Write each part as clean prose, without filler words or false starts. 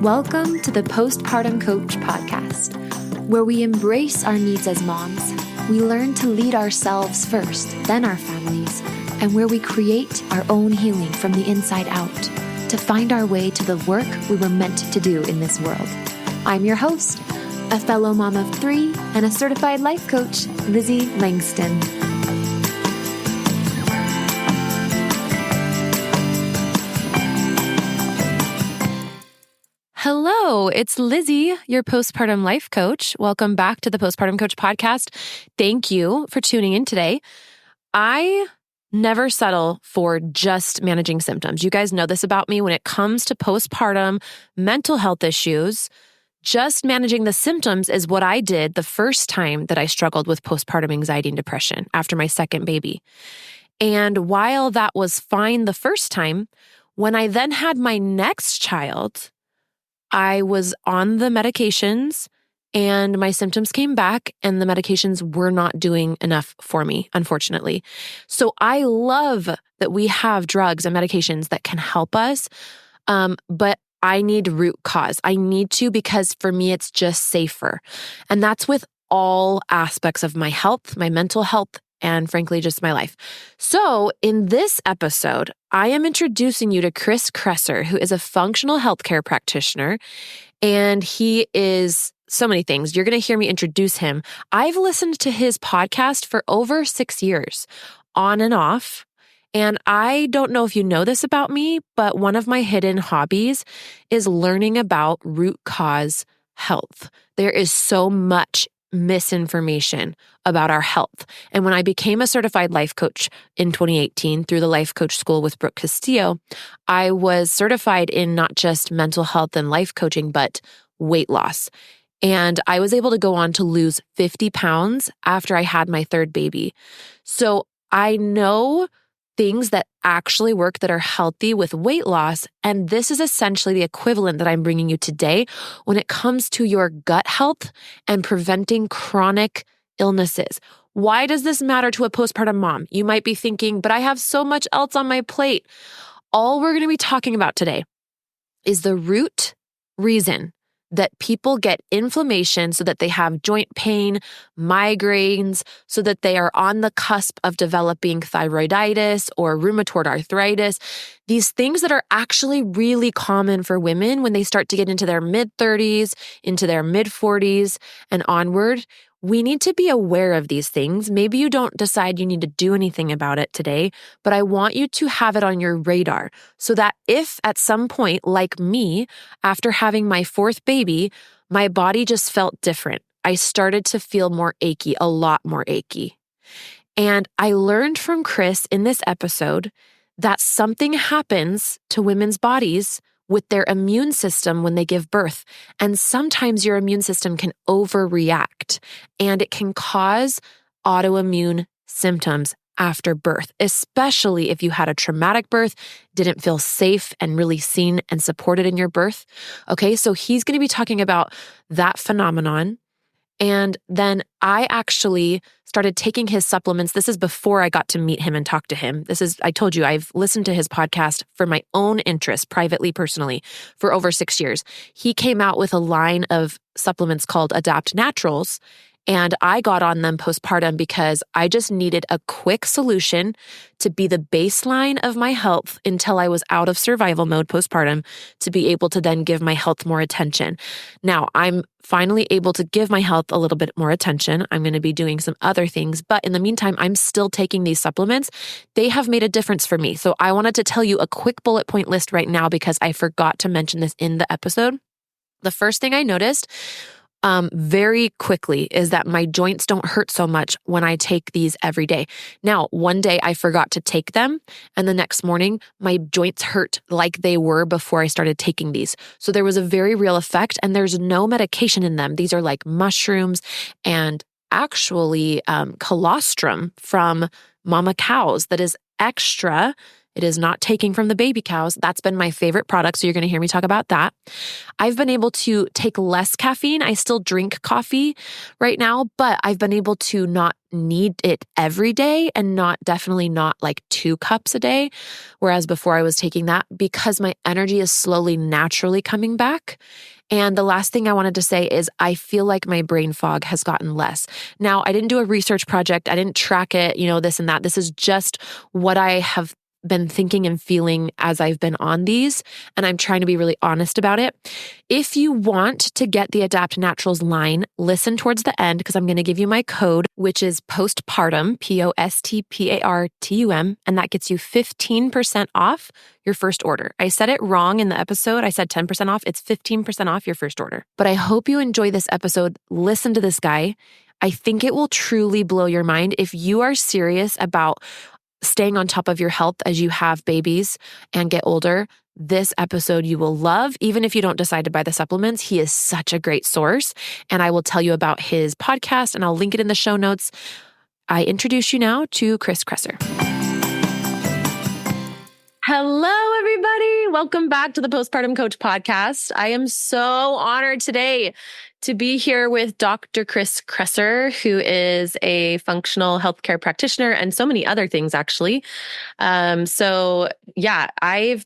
Welcome to the Postpartum Coach podcast, where we embrace our needs as moms. We learn to lead ourselves first, then our families, and where we create our own healing from the inside out to find our way to the work we were meant to do in this world. I'm your host, a fellow mom of 3 and a certified life coach, Lizzie Langston. Hello, it's Lizzie, your postpartum life coach. Welcome back to the Postpartum Coach podcast. Thank you for tuning in today. I never settle for just managing symptoms. You guys know this about me. When it comes to postpartum mental health issues, just managing the symptoms is what I did the first time that I struggled with postpartum anxiety and depression after my second baby. And while that was fine the first time, when I then had my next child, I was on the medications and my symptoms came back and the medications were not doing enough for me, unfortunately. So I love that we have drugs and medications that can help us, but I need root cause. I need to because for me, it's just safer. And that's with all aspects of my health, my mental health, and frankly, just my life. So in this episode, I am introducing you to Kresser, who is a functional healthcare practitioner, and he is so many things. You're going to hear me introduce him. I've listened to his podcast for over 6 years, on and off. And I don't know if you know this about me, but one of my hidden hobbies is learning about root cause health. There is so much misinformation about our health. And when I became a certified life coach in 2018 through the Life Coach School with Brooke Castillo, I was certified in not just mental health and life coaching, but weight loss. And I was able to go on to lose 50 pounds after I had my third baby. So I know things that actually work that are healthy with weight loss. And this is essentially the equivalent that I'm bringing you today when it comes to your gut health and preventing chronic illnesses. Why does this matter to a postpartum mom? You might be thinking, but I have so much else on my plate. All we're going to be talking about today is the root reason that people get inflammation so that they have joint pain, migraines, so that they are on the cusp of developing thyroiditis or rheumatoid arthritis. These things that are actually really common for women when they start to get into their mid-30s, into their mid-40s and onward. We need to be aware of these things. Maybe you don't decide you need to do anything about it today, but I want you to have it on your radar so that if at some point, like me, after having my fourth baby, my body just felt different. I started to feel more achy, a lot more achy. And I learned from Chris in this episode that something happens to women's bodies with their immune system when they give birth. And sometimes your immune system can overreact and it can cause autoimmune symptoms after birth, especially if you had a traumatic birth, didn't feel safe and really seen and supported in your birth. Okay, so he's going to be talking about that phenomenon. And then I actually started taking his supplements. This is before I got to meet him and talk to him. I told you, I've listened to his podcast for my own interest, privately, personally, for over 6 years. He came out with a line of supplements called Adapt Naturals. And I got on them postpartum because I just needed a quick solution to be the baseline of my health until I was out of survival mode postpartum to be able to then give my health more attention. Now, I'm finally able to give my health a little bit more attention. I'm going to be doing some other things, but in the meantime, I'm still taking these supplements. They have made a difference for me. So I wanted to tell you a quick bullet point list right now because I forgot to mention this in the episode. The first thing I noticed very quickly is that my joints don't hurt so much when I take these every day. Now, one day I forgot to take them and the next morning my joints hurt like they were before I started taking these. So there was a very real effect and there's no medication in them. These are like mushrooms and actually colostrum from mama cows that is extra. It is not taking from the baby cows. That's been my favorite product. So you're going to hear me talk about that. I've been able to take less caffeine. I still drink coffee right now, but I've been able to not need it every day and definitely not like 2 cups a day. Whereas before I was taking that because my energy is slowly naturally coming back. And the last thing I wanted to say is I feel like my brain fog has gotten less. Now, I didn't do a research project. I didn't track it, this and that. This is just what I have been thinking and feeling as I've been on these, and I'm trying to be really honest about it. If you want to get the Adapt Naturals line, listen towards the end because I'm going to give you my code, which is Postpartum, Postpartum, and that gets you 15% off your first order. I said it wrong in the episode. I said 10% off. It's 15% off your first order. But I hope you enjoy this episode. Listen to this guy. I think it will truly blow your mind if you are serious about staying on top of your health as you have babies and get older. This episode you will love, even if you don't decide to buy the supplements. He is such a great source, and I will tell you about his podcast, and I'll link it in the show notes. I introduce you now to Chris Kresser. Hello, everybody. Welcome back to the Postpartum Coach podcast. I am so honored today to be here with Dr. Chris Kresser, who is a functional healthcare practitioner and so many other things, actually. I've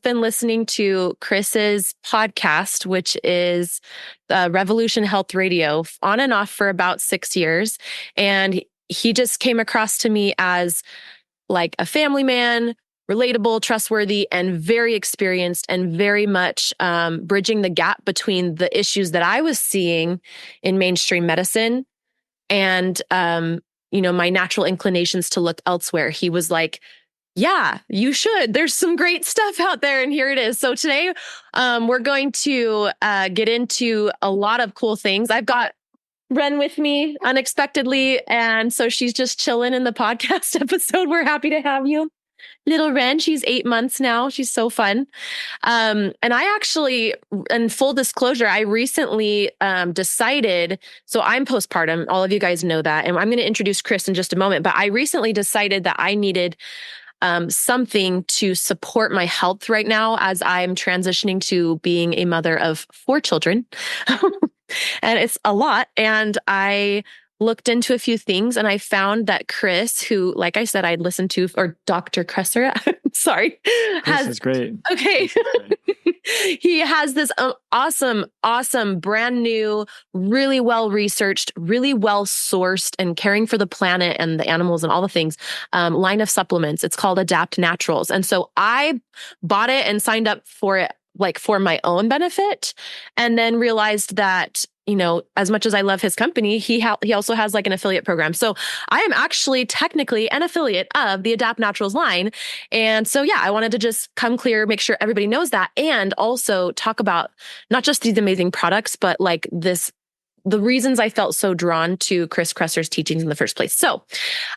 been listening to Chris's podcast, which is Revolution Health Radio, on and off for about 6 years. And he just came across to me as like a family man, relatable, trustworthy, and very experienced, and very much bridging the gap between the issues that I was seeing in mainstream medicine and, my natural inclinations to look elsewhere. He was like, yeah, you should. There's some great stuff out there, and here it is. So today, we're going to get into a lot of cool things. I've got Ren with me unexpectedly, and so she's just chilling in the podcast episode. We're happy to have you. Little Ren, she's 8 months now. She's so fun. And I actually, in full disclosure, I recently decided, so I'm postpartum. All of you guys know that. And I'm going to introduce Chris in just a moment. But I recently decided that I needed something to support my health right now as I'm transitioning to being a mother of 4 children. And it's a lot. And I looked into a few things, and I found that Chris, who, like I said, I'd listened to, or Dr. Kresser, sorry. Chris is great. Okay. He has this awesome, brand new, really well-researched, really well-sourced, and caring for the planet and the animals and all the things, line of supplements. It's called Adapt Naturals. And so I bought it and signed up for it, like for my own benefit, and then realized that, as much as I love his company, he also has like an affiliate program. So I am actually technically an affiliate of the Adapt Naturals line. And so, I wanted to just come clear, make sure everybody knows that, and also talk about not just these amazing products, but like the reasons I felt so drawn to Chris Kresser's teachings in the first place. So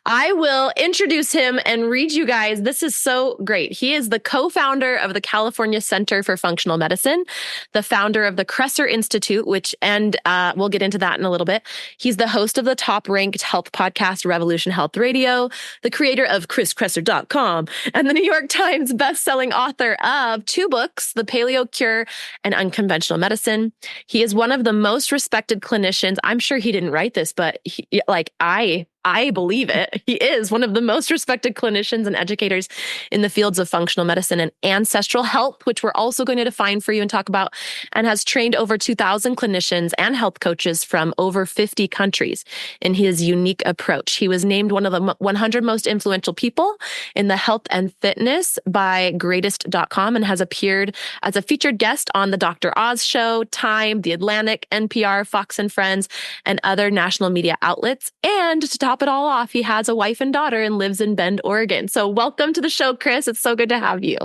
I will introduce him and read you guys. This is so great. He is the co-founder of the California Center for Functional Medicine, the founder of the Kresser Institute, and we'll get into that in a little bit. He's the host of the top-ranked health podcast, Revolution Health Radio, the creator of ChrisKresser.com, and the New York Times best-selling author of 2 books, The Paleo Cure and Unconventional Medicine. He is one of the most respected clinicians. I'm sure he didn't write this, but I believe it. He is one of the most respected clinicians and educators in the fields of functional medicine and ancestral health, which we're also going to define for you and talk about, and has trained over 2,000 clinicians and health coaches from over 50 countries in his unique approach. He was named one of the 100 most influential people in the health and fitness by greatest.com and has appeared as a featured guest on the Dr. Oz Show, Time, The Atlantic, NPR, Fox and Friends, and other national media outlets. And to top it all off, he has a wife and daughter and lives in Bend, Oregon. So welcome to the show, Chris. It's so good to have you.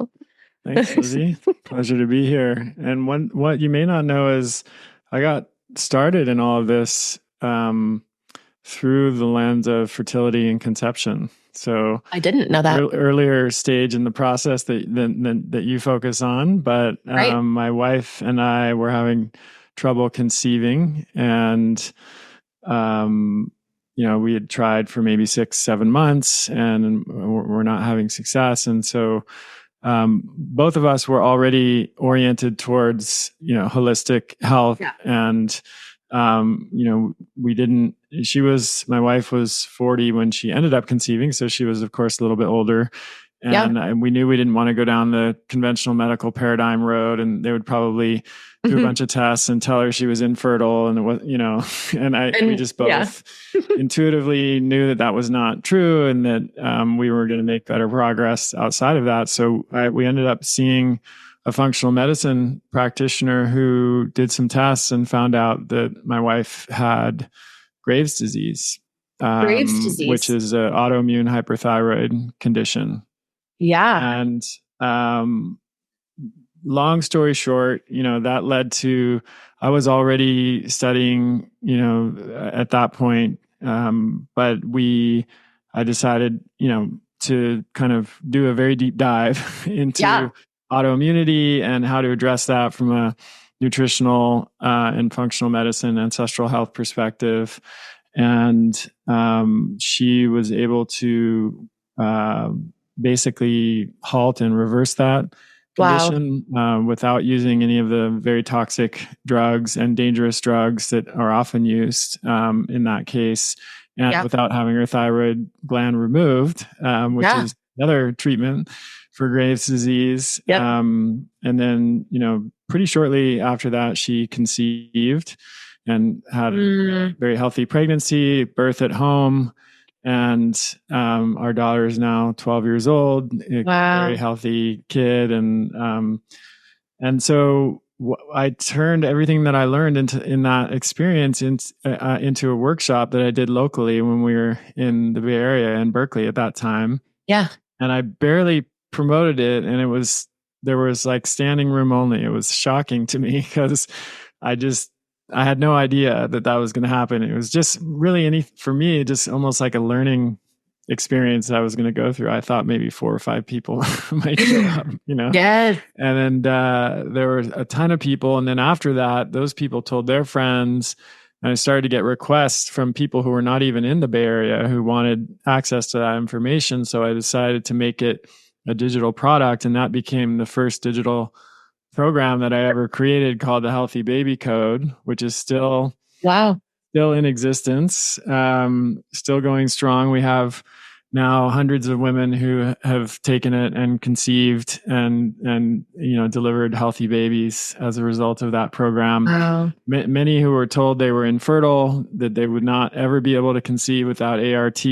Thanks, Lizzie. Pleasure to be here. And what you may not know is I got started in all of this through the lens of fertility and conception. So I didn't know that. Earlier stage in the process that you focus on. But right. My wife and I were having trouble conceiving, and we had tried for maybe 6-7 months and we're not having success. And so both of us were already oriented towards, holistic health. Yeah. And, my wife was 40 when she ended up conceiving. So she was, of course, a little bit older. And we knew we didn't want to go down the conventional medical paradigm road, and they would probably do a bunch of tests and tell her she was infertile, and it was, we just both intuitively knew that was not true, and that we were going to make better progress outside of that. So we ended up seeing a functional medicine practitioner who did some tests and found out that my wife had Graves' disease, which is an autoimmune hyperthyroid condition. Yeah. And long story short, that led to, I was already studying, at that point. But I decided, to kind of do a very deep dive into autoimmunity and how to address that from a nutritional and functional medicine, ancestral health perspective. And she was able to basically halt and reverse that condition without using any of the very toxic drugs and dangerous drugs that are often used in that case, and without having her thyroid gland removed, which is another treatment for Graves' disease. And then, pretty shortly after that, she conceived and had a very healthy pregnancy, birth at home. And our daughter is now 12 years old, a very healthy kid. And so I turned everything that I learned in that experience into a workshop that I did locally when we were in the Bay Area in Berkeley at that time. Yeah. And I barely promoted it, and there was like standing room only. It was shocking to me because I had no idea that was going to happen. It was just really for me, just almost like a learning experience that I was going to go through. I thought maybe 4 or 5 people might show up, Yes. And then there were a ton of people. And then after that, those people told their friends, and I started to get requests from people who were not even in the Bay Area who wanted access to that information. So I decided to make it a digital product, and that became the first digital program that I ever created, called the Healthy Baby Code, which is still in existence, still going strong. We have now hundreds of women who have taken it and conceived and delivered healthy babies as a result of that program. Wow. Many who were told they were infertile, that they would not ever be able to conceive without ART.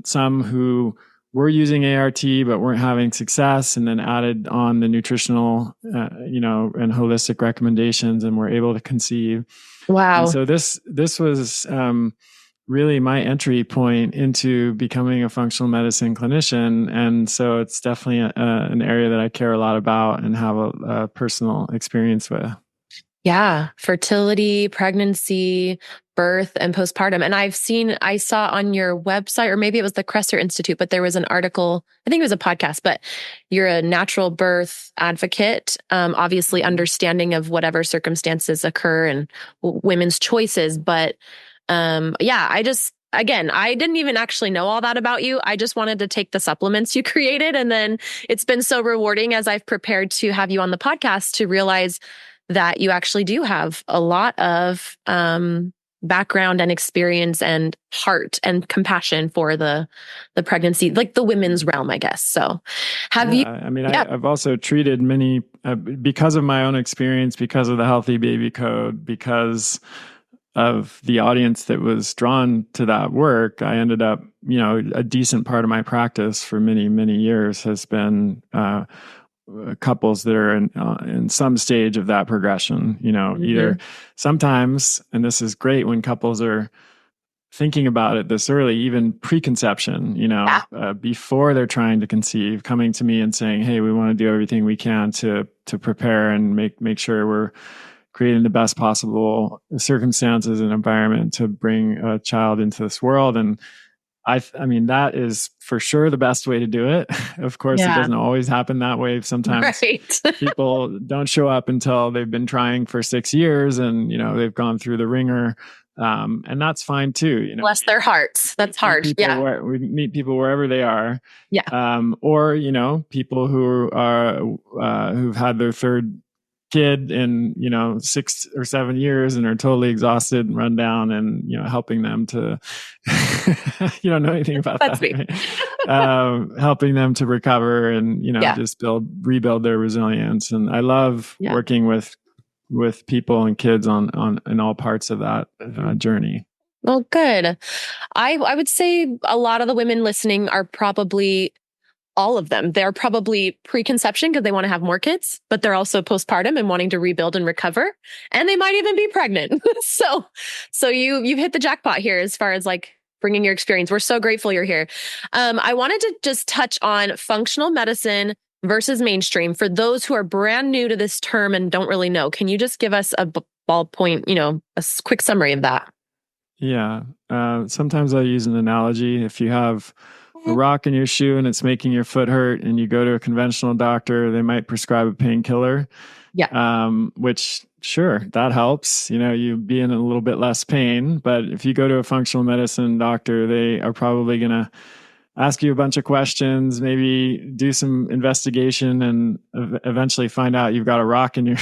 Some who were using ART but weren't having success, and then added on the nutritional, and holistic recommendations, and were able to conceive. Wow. And so this was really my entry point into becoming a functional medicine clinician. And so it's definitely an area that I care a lot about and have a personal experience with. Yeah. Fertility, pregnancy, birth, and postpartum. And I saw on your website, or maybe it was the Kresser Institute, but there was an article, I think it was a podcast, but you're a natural birth advocate, obviously understanding of whatever circumstances occur and women's choices. But I didn't even actually know all that about you. I just wanted to take the supplements you created. And then it's been so rewarding as I've prepared to have you on the podcast to realize that you actually do have a lot of background and experience and heart and compassion for the pregnancy, like the women's realm, I guess. So I've also treated many, because of my own experience, because of the Healthy Baby Code, because of the audience that was drawn to that work. I ended up, a decent part of my practice for many, many years has been couples that are in some stage of that progression, either sometimes, and this is great when couples are thinking about it this early, even preconception, before they're trying to conceive, coming to me and saying, hey, we want to do everything we can to prepare and make sure we're creating the best possible circumstances and environment to bring a child into this world. And I mean, that is for sure the best way to do it. Of course, it doesn't always happen that way. Sometimes people don't show up until they've been trying for 6 years and, they've gone through the ringer And that's fine too. You know, Bless their hearts. That's hard. Yeah. We meet people wherever they are. Yeah. Or, you know, people who are, who've had their third kid in, you know, 6 or 7 years and are totally exhausted and run down, and, you know, helping them to, you don't know anything about That's that, me. right? Helping them to recover and, you know, Yeah. just rebuild their resilience. And I love Yeah. working with people and kids on in all parts of that journey. Well, good. I would say a lot of the women listening are probably all of them. They're probably preconception because they want to have more kids, but they're also postpartum and wanting to rebuild and recover. And they might even be pregnant. So you've hit the jackpot here as far as like bringing your experience. We're so grateful you're here. I wanted to just touch on functional medicine versus mainstream for those who are brand new to this term and don't really know. Can you just give us a ballpoint, you know, quick summary of that? Yeah. Sometimes I use an analogy. If you have a rock in your shoe and it's making your foot hurt and you go to a conventional doctor, they might prescribe a painkiller. Yeah. Which sure, that helps, you know, you be in a little bit less pain. But if you go to a functional medicine doctor, they are probably going to ask you a bunch of questions, maybe do some investigation, and eventually find out you've got a rock in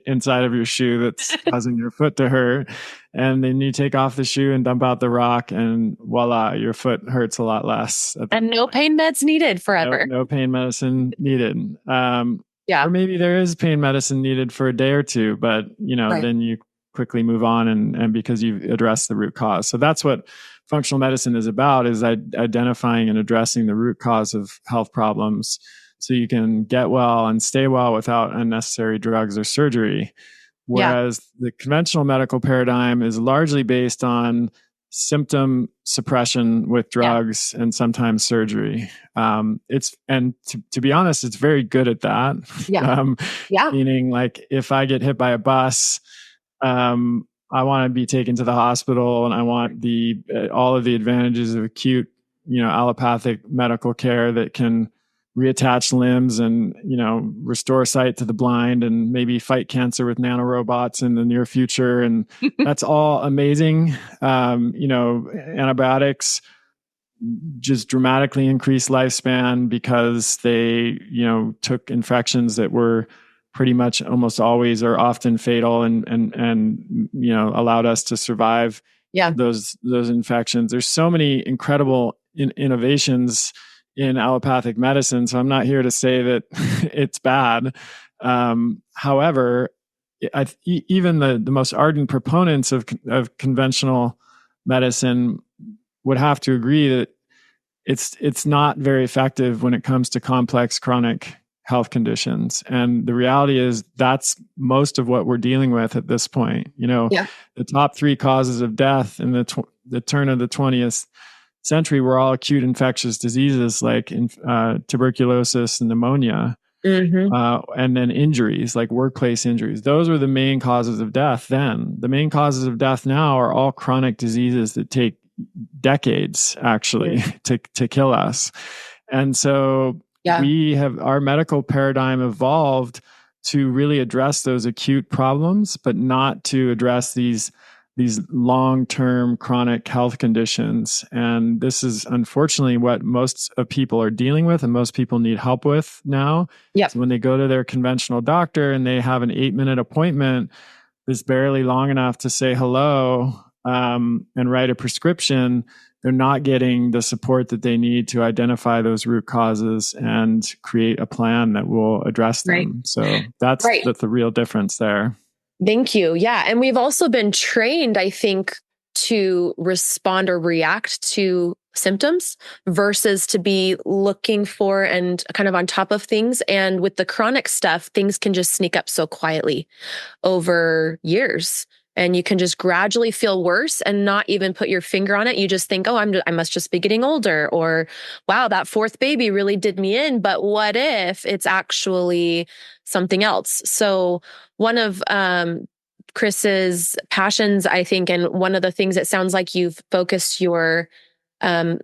inside of your shoe that's causing your foot to hurt. And then you take off the shoe and dump out the rock, and voila, your foot hurts a lot less. And no pain meds needed forever. No pain medicine needed. Yeah. Or maybe there is pain medicine needed for a day or two, but you know, Right. then you quickly move on, and because you've addressed the root cause. So that's what functional medicine is about, is identifying and addressing the root cause of health problems so you can get well and stay well without unnecessary drugs or surgery. Whereas the conventional medical paradigm is largely based on symptom suppression with drugs and sometimes surgery. To be honest, it's very good at that. Yeah. Meaning, like, if I get hit by a bus, I want to be taken to the hospital, and I want all of the advantages of acute, you know, allopathic medical care that can reattach limbs and, you know, restore sight to the blind, and maybe fight cancer with nanorobots in the near future. And that's all amazing. You know, antibiotics just dramatically increase lifespan because they, you know, took infections that were pretty much almost always or often fatal, and you know, allowed us to survive those infections. There's so many incredible innovations in allopathic medicine, so I'm not here to say that it's bad. However, even the most ardent proponents of conventional medicine would have to agree that it's not very effective when it comes to complex chronic health conditions. And the reality is that's most of what we're dealing with at this point. You know, the top 3 causes of death in the turn of the 20th century were all acute infectious diseases like tuberculosis and pneumonia. And then injuries like workplace injuries. Those were the main causes of death then. The main causes of death now are all chronic diseases that take decades actually to kill us. And so we have, our medical paradigm evolved to really address those acute problems, but not to address these long-term chronic health conditions. And this is unfortunately what most of people are dealing with, and most people need help with now. So when they go to their conventional doctor and they have an 8-minute appointment that's barely long enough to say hello and write a prescription, they're not getting the support that they need to identify those root causes and create a plan that will address them. So that's the real difference there. Thank you. Yeah. And we've also been trained, I think, to respond or react to symptoms versus to be looking for and kind of on top of things. And with the chronic stuff, things can just sneak up so quietly over years. And you can just gradually feel worse and not even put your finger on it. You just think, oh, I must just be getting older, or wow, that 4th baby really did me in. But what if it's actually something else? So one of Chris's passions, I think, and one of the things it sounds like you've focused your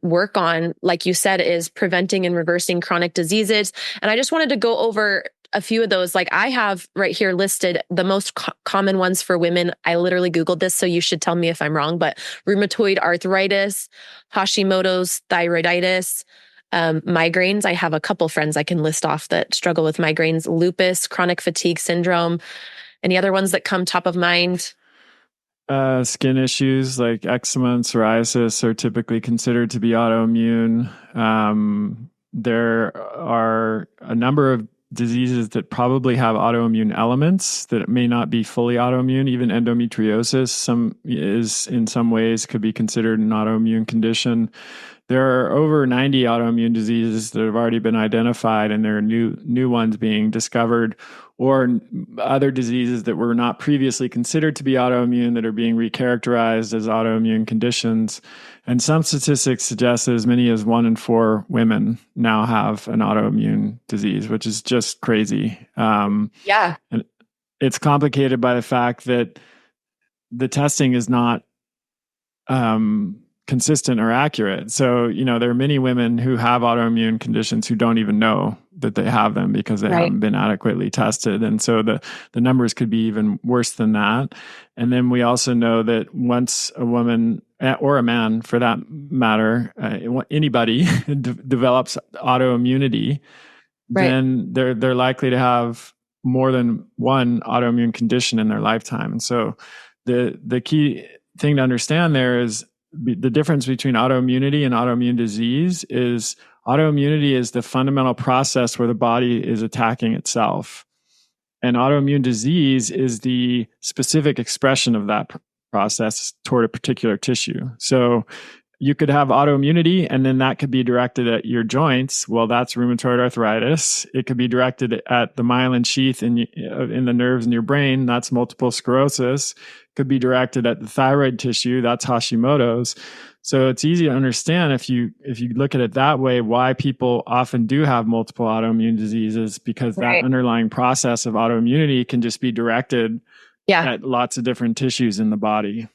work on, like you said, is preventing and reversing chronic diseases. And I just wanted to go over a few of those. Like I have right here listed the most common ones for women. I literally Googled this, so you should tell me if I'm wrong, but rheumatoid arthritis, Hashimoto's thyroiditis, migraines. I have a couple friends I can list off that struggle with migraines, lupus, chronic fatigue syndrome. Any other ones that come top of mind? Skin issues like eczema and psoriasis are typically considered to be autoimmune. There are a number of diseases that probably have autoimmune elements that may not be fully autoimmune. Even endometriosis, in some ways could be considered an autoimmune condition. There are over 90 autoimmune diseases that have already been identified, and there are new ones being discovered, or other diseases that were not previously considered to be autoimmune that are being recharacterized as autoimmune conditions. And some statistics suggest that as many as 1 in 4 women now have an autoimmune disease, which is just crazy. Yeah. And it's complicated by the fact that the testing is not consistent or accurate. So, there are many women who have autoimmune conditions who don't even know that they have them because they haven't been adequately tested. And so the numbers could be even worse than that. And then we also know that once a woman, or a man for that matter, anybody develops autoimmunity, then they're likely to have more than one autoimmune condition in their lifetime. And so the key thing to understand there is the difference between autoimmunity and autoimmune disease is autoimmunity is the fundamental process where the body is attacking itself. And autoimmune disease is the specific expression of that process toward a particular tissue. So you could have autoimmunity, and then that could be directed at your joints. Well, that's rheumatoid arthritis. It could be directed at the myelin sheath in the nerves in your brain. That's multiple sclerosis. Could be directed at the thyroid tissue. That's Hashimoto's. So it's easy to understand if you look at it that way, why people often do have multiple autoimmune diseases, because that underlying process of autoimmunity can just be directed at lots of different tissues in the body.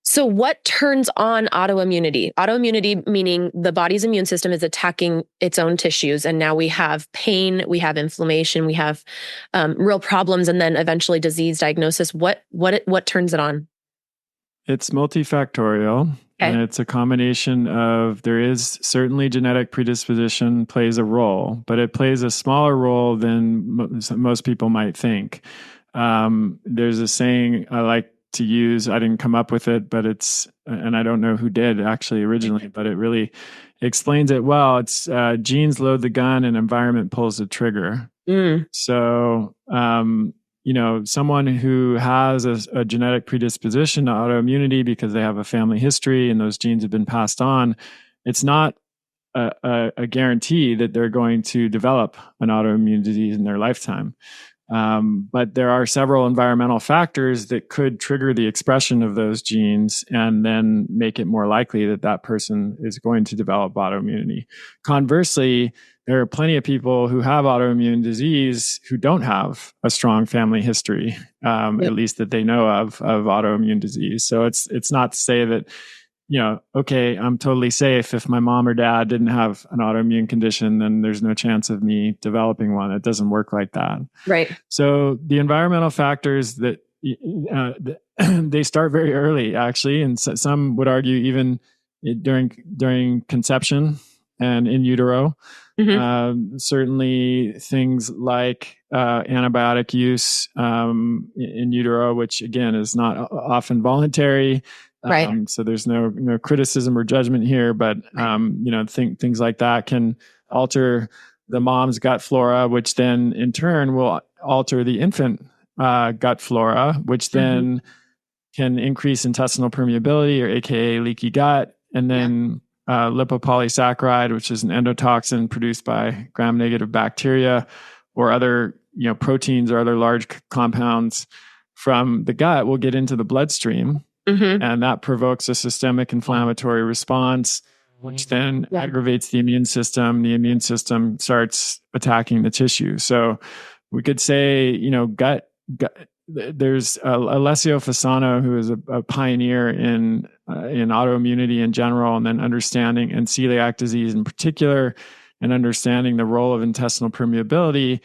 So what turns on autoimmunity? Autoimmunity meaning the body's immune system is attacking its own tissues. And now we have pain, we have inflammation, we have real problems, and then eventually disease diagnosis. What turns it on? It's multifactorial. And it's a combination of, there is certainly genetic predisposition plays a role, but it plays a smaller role than most people might think. There's a saying I like to use. I didn't come up with it, but and I don't know who did actually originally, but it really explains it well. It's genes load the gun and environment pulls the trigger. So, someone who has a genetic predisposition to autoimmunity because they have a family history and those genes have been passed on, it's not a guarantee that they're going to develop an autoimmune disease in their lifetime. But there are several environmental factors that could trigger the expression of those genes and then make it more likely that that person is going to develop autoimmunity. Conversely, there are plenty of people who have autoimmune disease who don't have a strong family history, at least that they know of autoimmune disease. So it's not to say that, okay, I'm totally safe. If my mom or dad didn't have an autoimmune condition, then there's no chance of me developing one. It doesn't work like that. Right. So the environmental factors that they start very early, actually, and some would argue even during conception and in utero. Certainly things like antibiotic use in utero, which again is not often voluntary. So there's no criticism or judgment here, but things like that can alter the mom's gut flora, which then in turn will alter the infant gut flora, which then can increase intestinal permeability, or AKA leaky gut, and then lipopolysaccharide, which is an endotoxin produced by gram-negative bacteria or other proteins or other large compounds from the gut, will get into the bloodstream. And that provokes a systemic inflammatory response, which then aggravates the immune system. The immune system starts attacking the tissue. So we could say, gut there's Alessio Fasano, who is a pioneer in autoimmunity in general, and then understanding, and celiac disease in particular, and understanding the role of intestinal permeability.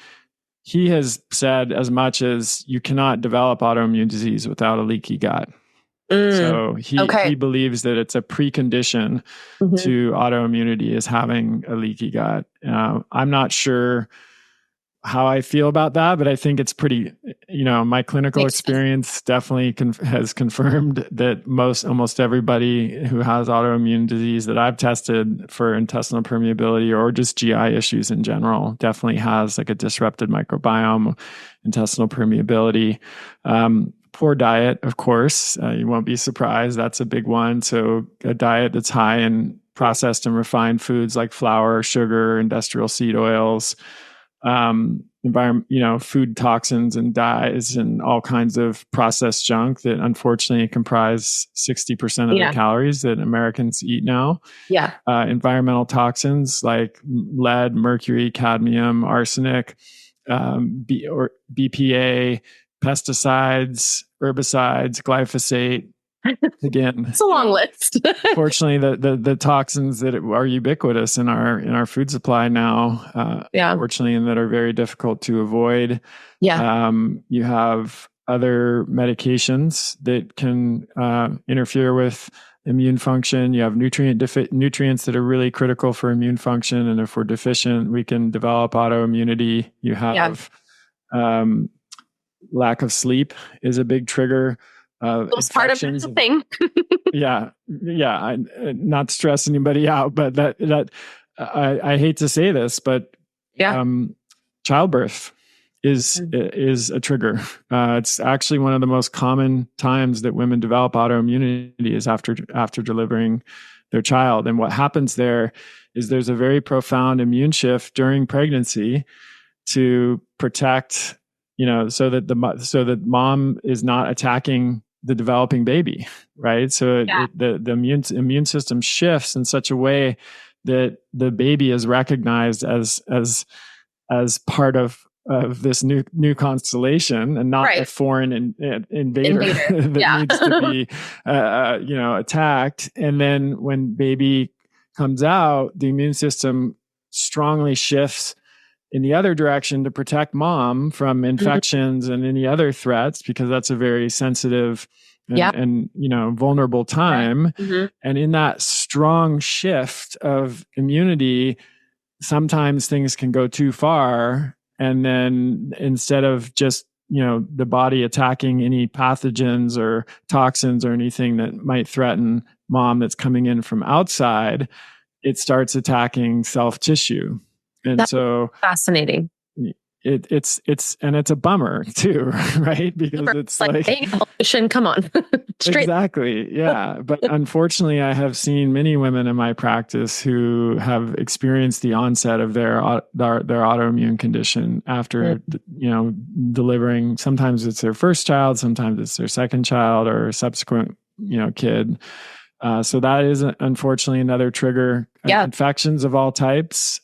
he has said as much as you cannot develop autoimmune disease without a leaky gut. So he believes that it's a precondition to autoimmunity is having a leaky gut. I'm not sure how I feel about that, but I think it's pretty, my clinical experience definitely has confirmed that almost everybody who has autoimmune disease that I've tested for intestinal permeability or just GI issues in general definitely has like a disrupted microbiome, intestinal permeability. Poor diet, of course, you won't be surprised. That's a big one. So a diet that's high in processed and refined foods like flour, sugar, industrial seed oils, food toxins and dyes and all kinds of processed junk that unfortunately comprise 60% of the calories that Americans eat now. Yeah. Environmental toxins like lead, mercury, cadmium, arsenic, BPA, pesticides, herbicides, glyphosate. Again, it's a long list. Fortunately, the toxins that are ubiquitous in our food supply now, fortunately, and that are very difficult to avoid. Yeah. You have other medications that can interfere with immune function. You have nutrients that are really critical for immune function, and if we're deficient, we can develop autoimmunity. You have lack of sleep is a big trigger. Postpartum is a thing. Not to stress anybody out, but that I hate to say this, but childbirth is a trigger. It's actually one of the most common times that women develop autoimmunity is after delivering their child. And what happens there is there's a very profound immune shift during pregnancy to protect, so that mom is not attacking the developing baby, right? So the immune system shifts in such a way that the baby is recognized as part of this new constellation and not a foreign invader that needs to be attacked. And then when baby comes out, the immune system strongly shifts in the other direction to protect mom from infections and any other threats, because that's a very sensitive and vulnerable time. And in that strong shift of immunity, sometimes things can go too far. And then instead of just, the body attacking any pathogens or toxins or anything that might threaten mom that's coming in from outside, it starts attacking self tissue. And that's fascinating. It's a bummer too, right? Because it's like hey, come on. Exactly. Yeah. But unfortunately, I have seen many women in my practice who have experienced the onset of their autoimmune condition after, delivering. Sometimes it's their first child, sometimes it's their second child or subsequent, kid. So that is unfortunately another trigger. Infections of all types,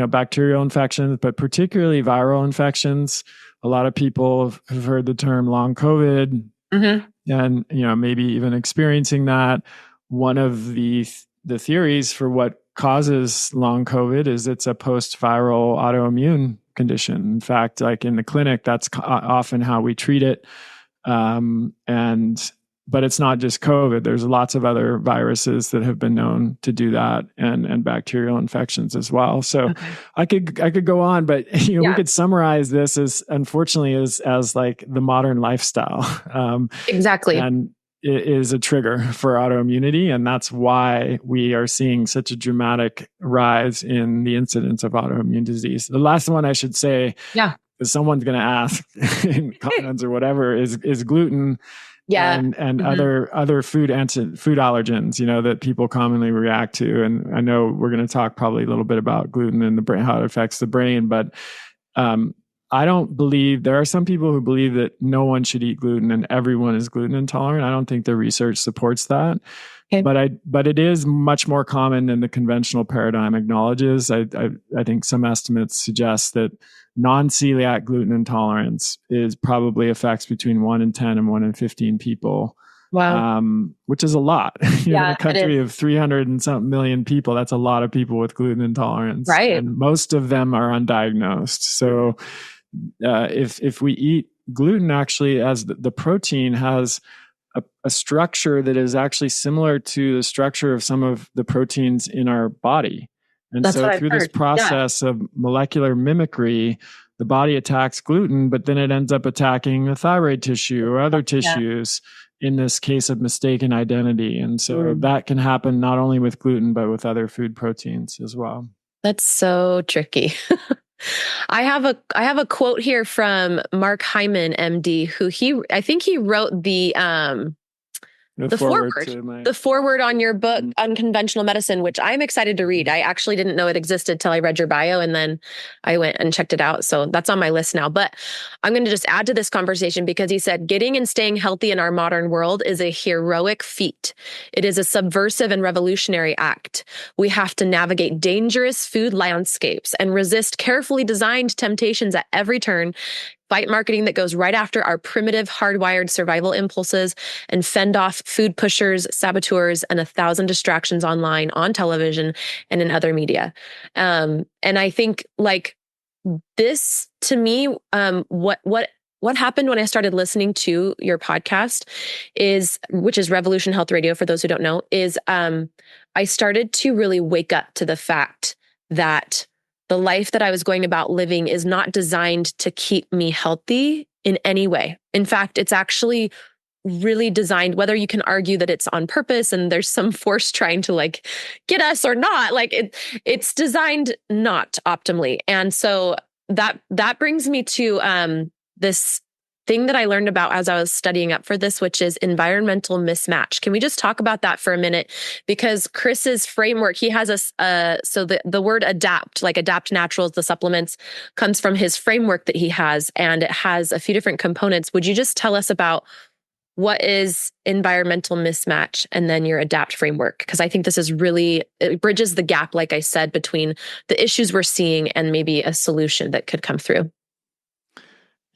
bacterial infections, but particularly viral infections. A lot of people have heard the term long COVID, and maybe even experiencing that. One of the theories for what causes long COVID is it's a post-viral autoimmune condition. In fact, like in the clinic, that's often how we treat it. But it's not just COVID. There's lots of other viruses that have been known to do that, and bacterial infections as well. So I could go on, but we could summarize this as unfortunately as like the modern lifestyle. Exactly. And it is a trigger for autoimmunity. And that's why we are seeing such a dramatic rise in the incidence of autoimmune disease. The last one I should say, because someone's going to ask in comments or whatever, is gluten. And other food allergens, that people commonly react to. And I know we're going to talk probably a little bit about gluten and the brain, how it affects the brain, but I don't believe there are some people who believe that no one should eat gluten and everyone is gluten intolerant. I don't think the research supports that. But it is much more common than the conventional paradigm acknowledges. I think some estimates suggest that non-celiac gluten intolerance probably affects between 1 in 10 and 1 in 15 people Wow. Which is a lot. In Yeah, a country of 300 and something million people, that's a lot of people with gluten intolerance. Right. And most of them are undiagnosed. So if we eat gluten, actually, as the protein has a structure that is actually similar to the structure of some of the proteins in our body. And That's so what I've through this heard. process of molecular mimicry, the body attacks gluten, but then it ends up attacking the thyroid tissue or other tissues in this case of mistaken identity. And so that can happen not only with gluten, but with other food proteins as well. That's so tricky. I have a quote here from Mark Hyman, MD, who I think he wrote the forward on your book, Unconventional Medicine, which I'm excited to read. I actually didn't know it existed till I read your bio, and then I went and checked it out. So that's on my list now. But I'm going to just add to this conversation because he said, getting and staying healthy in our modern world is a heroic feat. It is a subversive and revolutionary act. We have to navigate dangerous food landscapes and resist carefully designed temptations at every turn, fight marketing that goes right after our primitive, hardwired survival impulses, and fend off food pushers, saboteurs, and 1,000 distractions online, on television, and in other media. And I think like this to me, what happened when I started listening to your podcast which is Revolution Health Radio, for those who don't know, is I started to really wake up to the fact that the life that I was going about living is not designed to keep me healthy in any way. In fact, it's actually really designed, whether you can argue that it's on purpose and there's some force trying to like get us or not, like it's designed not optimally. And so that brings me to this thing that I learned about as I was studying up for this, which is environmental mismatch. Can we just talk about that for a minute? Because Chris's framework, he has so the word adapt, like Adapt Naturals, the supplements, comes from his framework that he has, and it has a few different components. Would you just tell us about what is environmental mismatch and then your adapt framework? Because I think this is it bridges the gap, like I said, between the issues we're seeing and maybe a solution that could come through.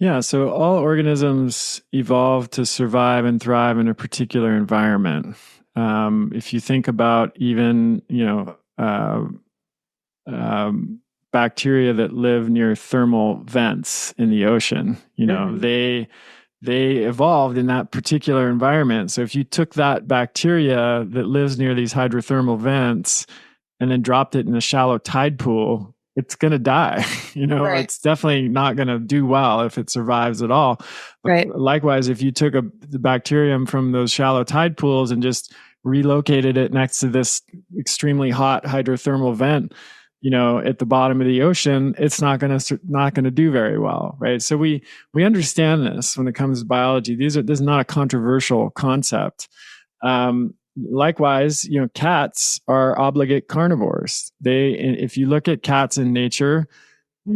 Yeah, so all organisms evolve to survive and thrive in a particular environment. If you think about even, bacteria that live near thermal vents in the ocean, they evolved in that particular environment. So if you took that bacteria that lives near these hydrothermal vents and then dropped it in a shallow tide pool, it's going to die. Right. It's definitely not going to do well if it survives at all. Right. Likewise, if you took the bacterium from those shallow tide pools and just relocated it next to this extremely hot hydrothermal vent, at the bottom of the ocean, it's not going to do very well, right? So we understand this when it comes to biology. This is not a controversial concept. Likewise, cats are obligate carnivores. If you look at cats in nature,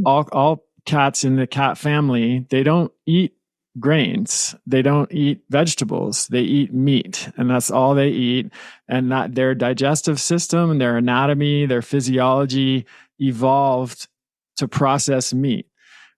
all cats in the cat family, they don't eat grains. They don't eat vegetables. They eat meat, and that's all they eat. And that their digestive system, their anatomy, their physiology evolved to process meat.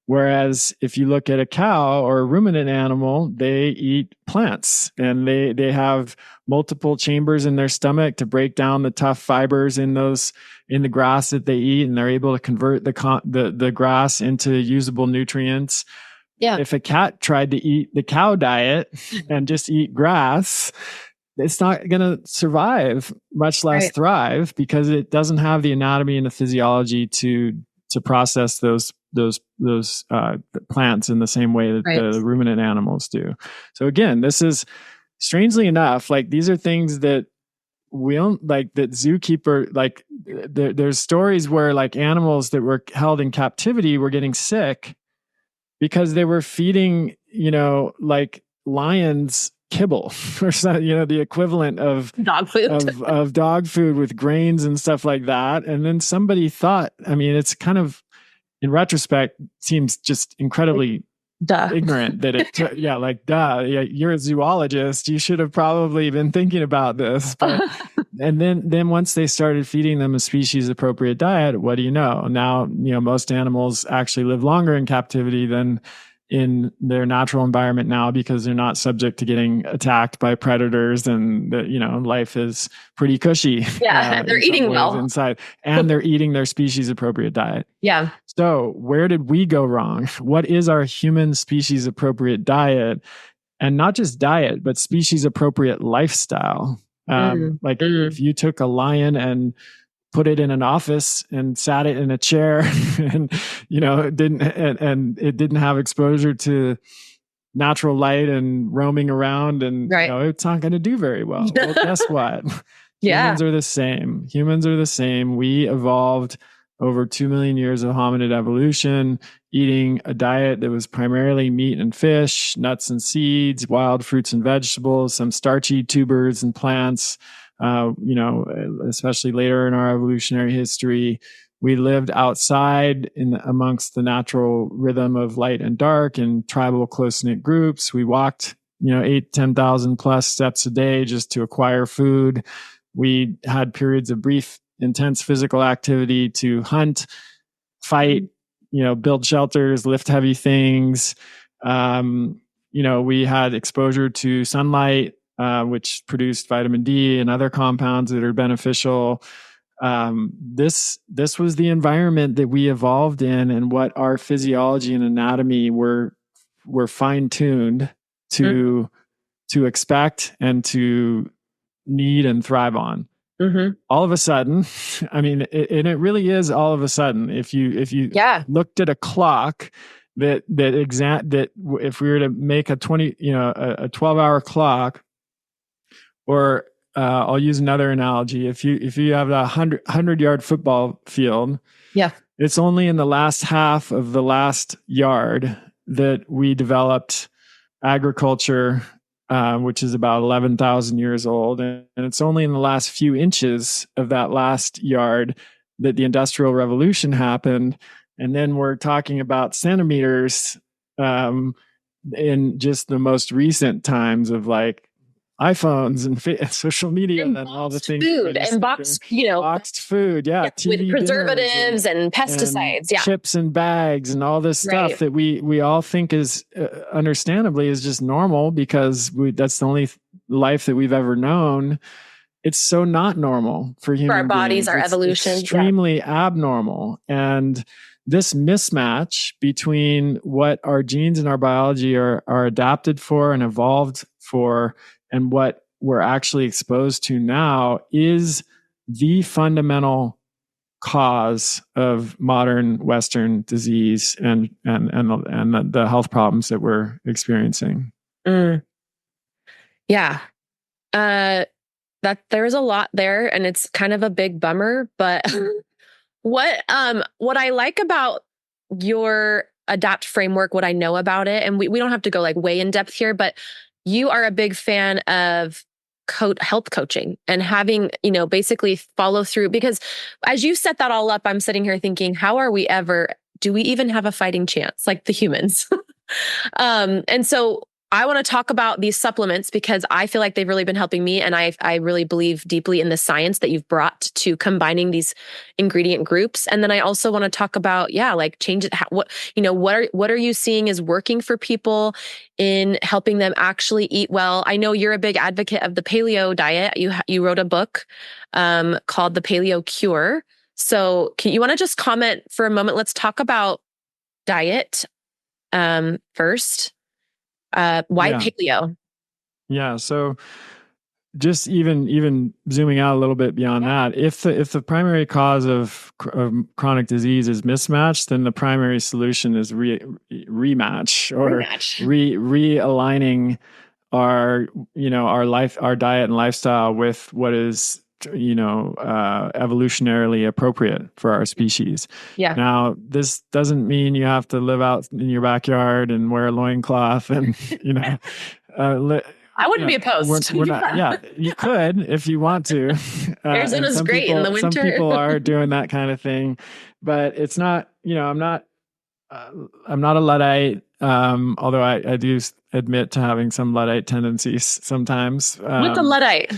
Whereas if you look at a cow or a ruminant animal, they eat plants, and they have multiple chambers in their stomach to break down the tough fibers in the grass that they eat, and they're able to convert the grass into usable nutrients. Yeah. If a cat tried to eat the cow diet and just eat grass, it's not going to survive, much less thrive, because it doesn't have the anatomy and the physiology to process those plants in the same way that the ruminant animals do. So again, this is, strangely enough, like these are things that we don't like, that zookeeper, like there's stories where like animals that were held in captivity were getting sick because they were feeding, like lions kibble or something, the equivalent of dog food, of dog food with grains and stuff like that. And then somebody thought, it's kind of, in retrospect, seems just incredibly ignorant that you're a zoologist. You should have probably been thinking about this. But and then once they started feeding them a species appropriate diet, what do you know? Now, most animals actually live longer in captivity than in their natural environment now because they're not subject to getting attacked by predators, and life is pretty cushy. Yeah, they're eating well inside, and they're eating their species appropriate diet. Yeah. So where did we go wrong? What is our human species appropriate diet? And not just diet, but species appropriate lifestyle. If you took a lion and put it in an office and sat it in a chair and it didn't have exposure to natural light and roaming around, and it's not going to do very well. Well, guess what? Humans are the same. We evolved over 2 million years of hominid evolution, eating a diet that was primarily meat and fish, nuts and seeds, wild fruits and vegetables, some starchy tubers and plants. Especially later in our evolutionary history, we lived outside amongst the natural rhythm of light and dark in tribal close-knit groups. We walked, 10,000 plus steps a day just to acquire food. We had periods of brief, intense physical activity to hunt, fight, build shelters, lift heavy things. We had exposure to sunlight, which produced vitamin D and other compounds that are beneficial. This was the environment that we evolved in, and what our physiology and anatomy were fine-tuned to expect and to need and thrive on. All of a sudden, it really is all of a sudden. If you looked at a clock that if we were to make a 12-hour clock, or I'll use another analogy. If you have a 100-yard football field, it's only in the last half of the last yard that we developed agriculture, which is about 11,000 years old. And it's only in the last few inches of that last yard that the Industrial Revolution happened. And then we're talking about centimeters in just the most recent times of like iPhones and social media and all the things. Food and boxed food. Yeah. With preservatives and pesticides. And chips and bags and all this stuff that we all think is understandably is just normal because that's the only life that we've ever known. It's so not normal for human beings. For our bodies, our evolution. Extremely abnormal. And this mismatch between what our genes and our biology are adapted for and evolved for, and what we're actually exposed to now, is the fundamental cause of modern Western disease and the health problems that we're experiencing. Yeah. That there's a lot there, and it's kind of a big bummer, but what I like about your ADAPT framework, what I know about it, and we don't have to go like way in depth here, but you are a big fan of health coaching and having, basically follow through, because as you set that all up, I'm sitting here thinking, do we even have a fighting chance like the humans? And so I want to talk about these supplements because I feel like they've really been helping me. And I really believe deeply in the science that you've brought to combining these ingredient groups. And then I also want to talk about, change it. What are you seeing is working for people in helping them actually eat well? I know you're a big advocate of the paleo diet. You wrote a book called The Paleo Cure. So you want to just comment for a moment? Let's talk about diet first. Why paleo? Yeah. So just even zooming out a little bit beyond that, if the primary cause of chronic disease is mismatch, then the primary solution is rematch or realigning our diet and lifestyle with what is evolutionarily appropriate for our species. Yeah. Now, this doesn't mean you have to live out in your backyard and wear a loincloth and, I wouldn't be opposed. We're not, yeah, you could if you want to. Arizona's great in the winter. Some people are doing that kind of thing, but it's not, I'm not a Luddite, although I do admit to having some Luddite tendencies sometimes. What's a Luddite?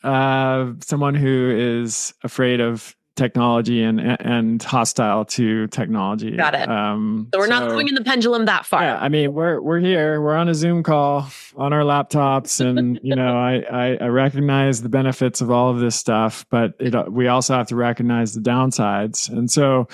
Someone who is afraid of technology and hostile to technology. Got it. So we're not swinging the pendulum that far. Yeah, I mean, we're here. We're on a Zoom call on our laptops, and I recognize the benefits of all of this stuff, but we also have to recognize the downsides. And so,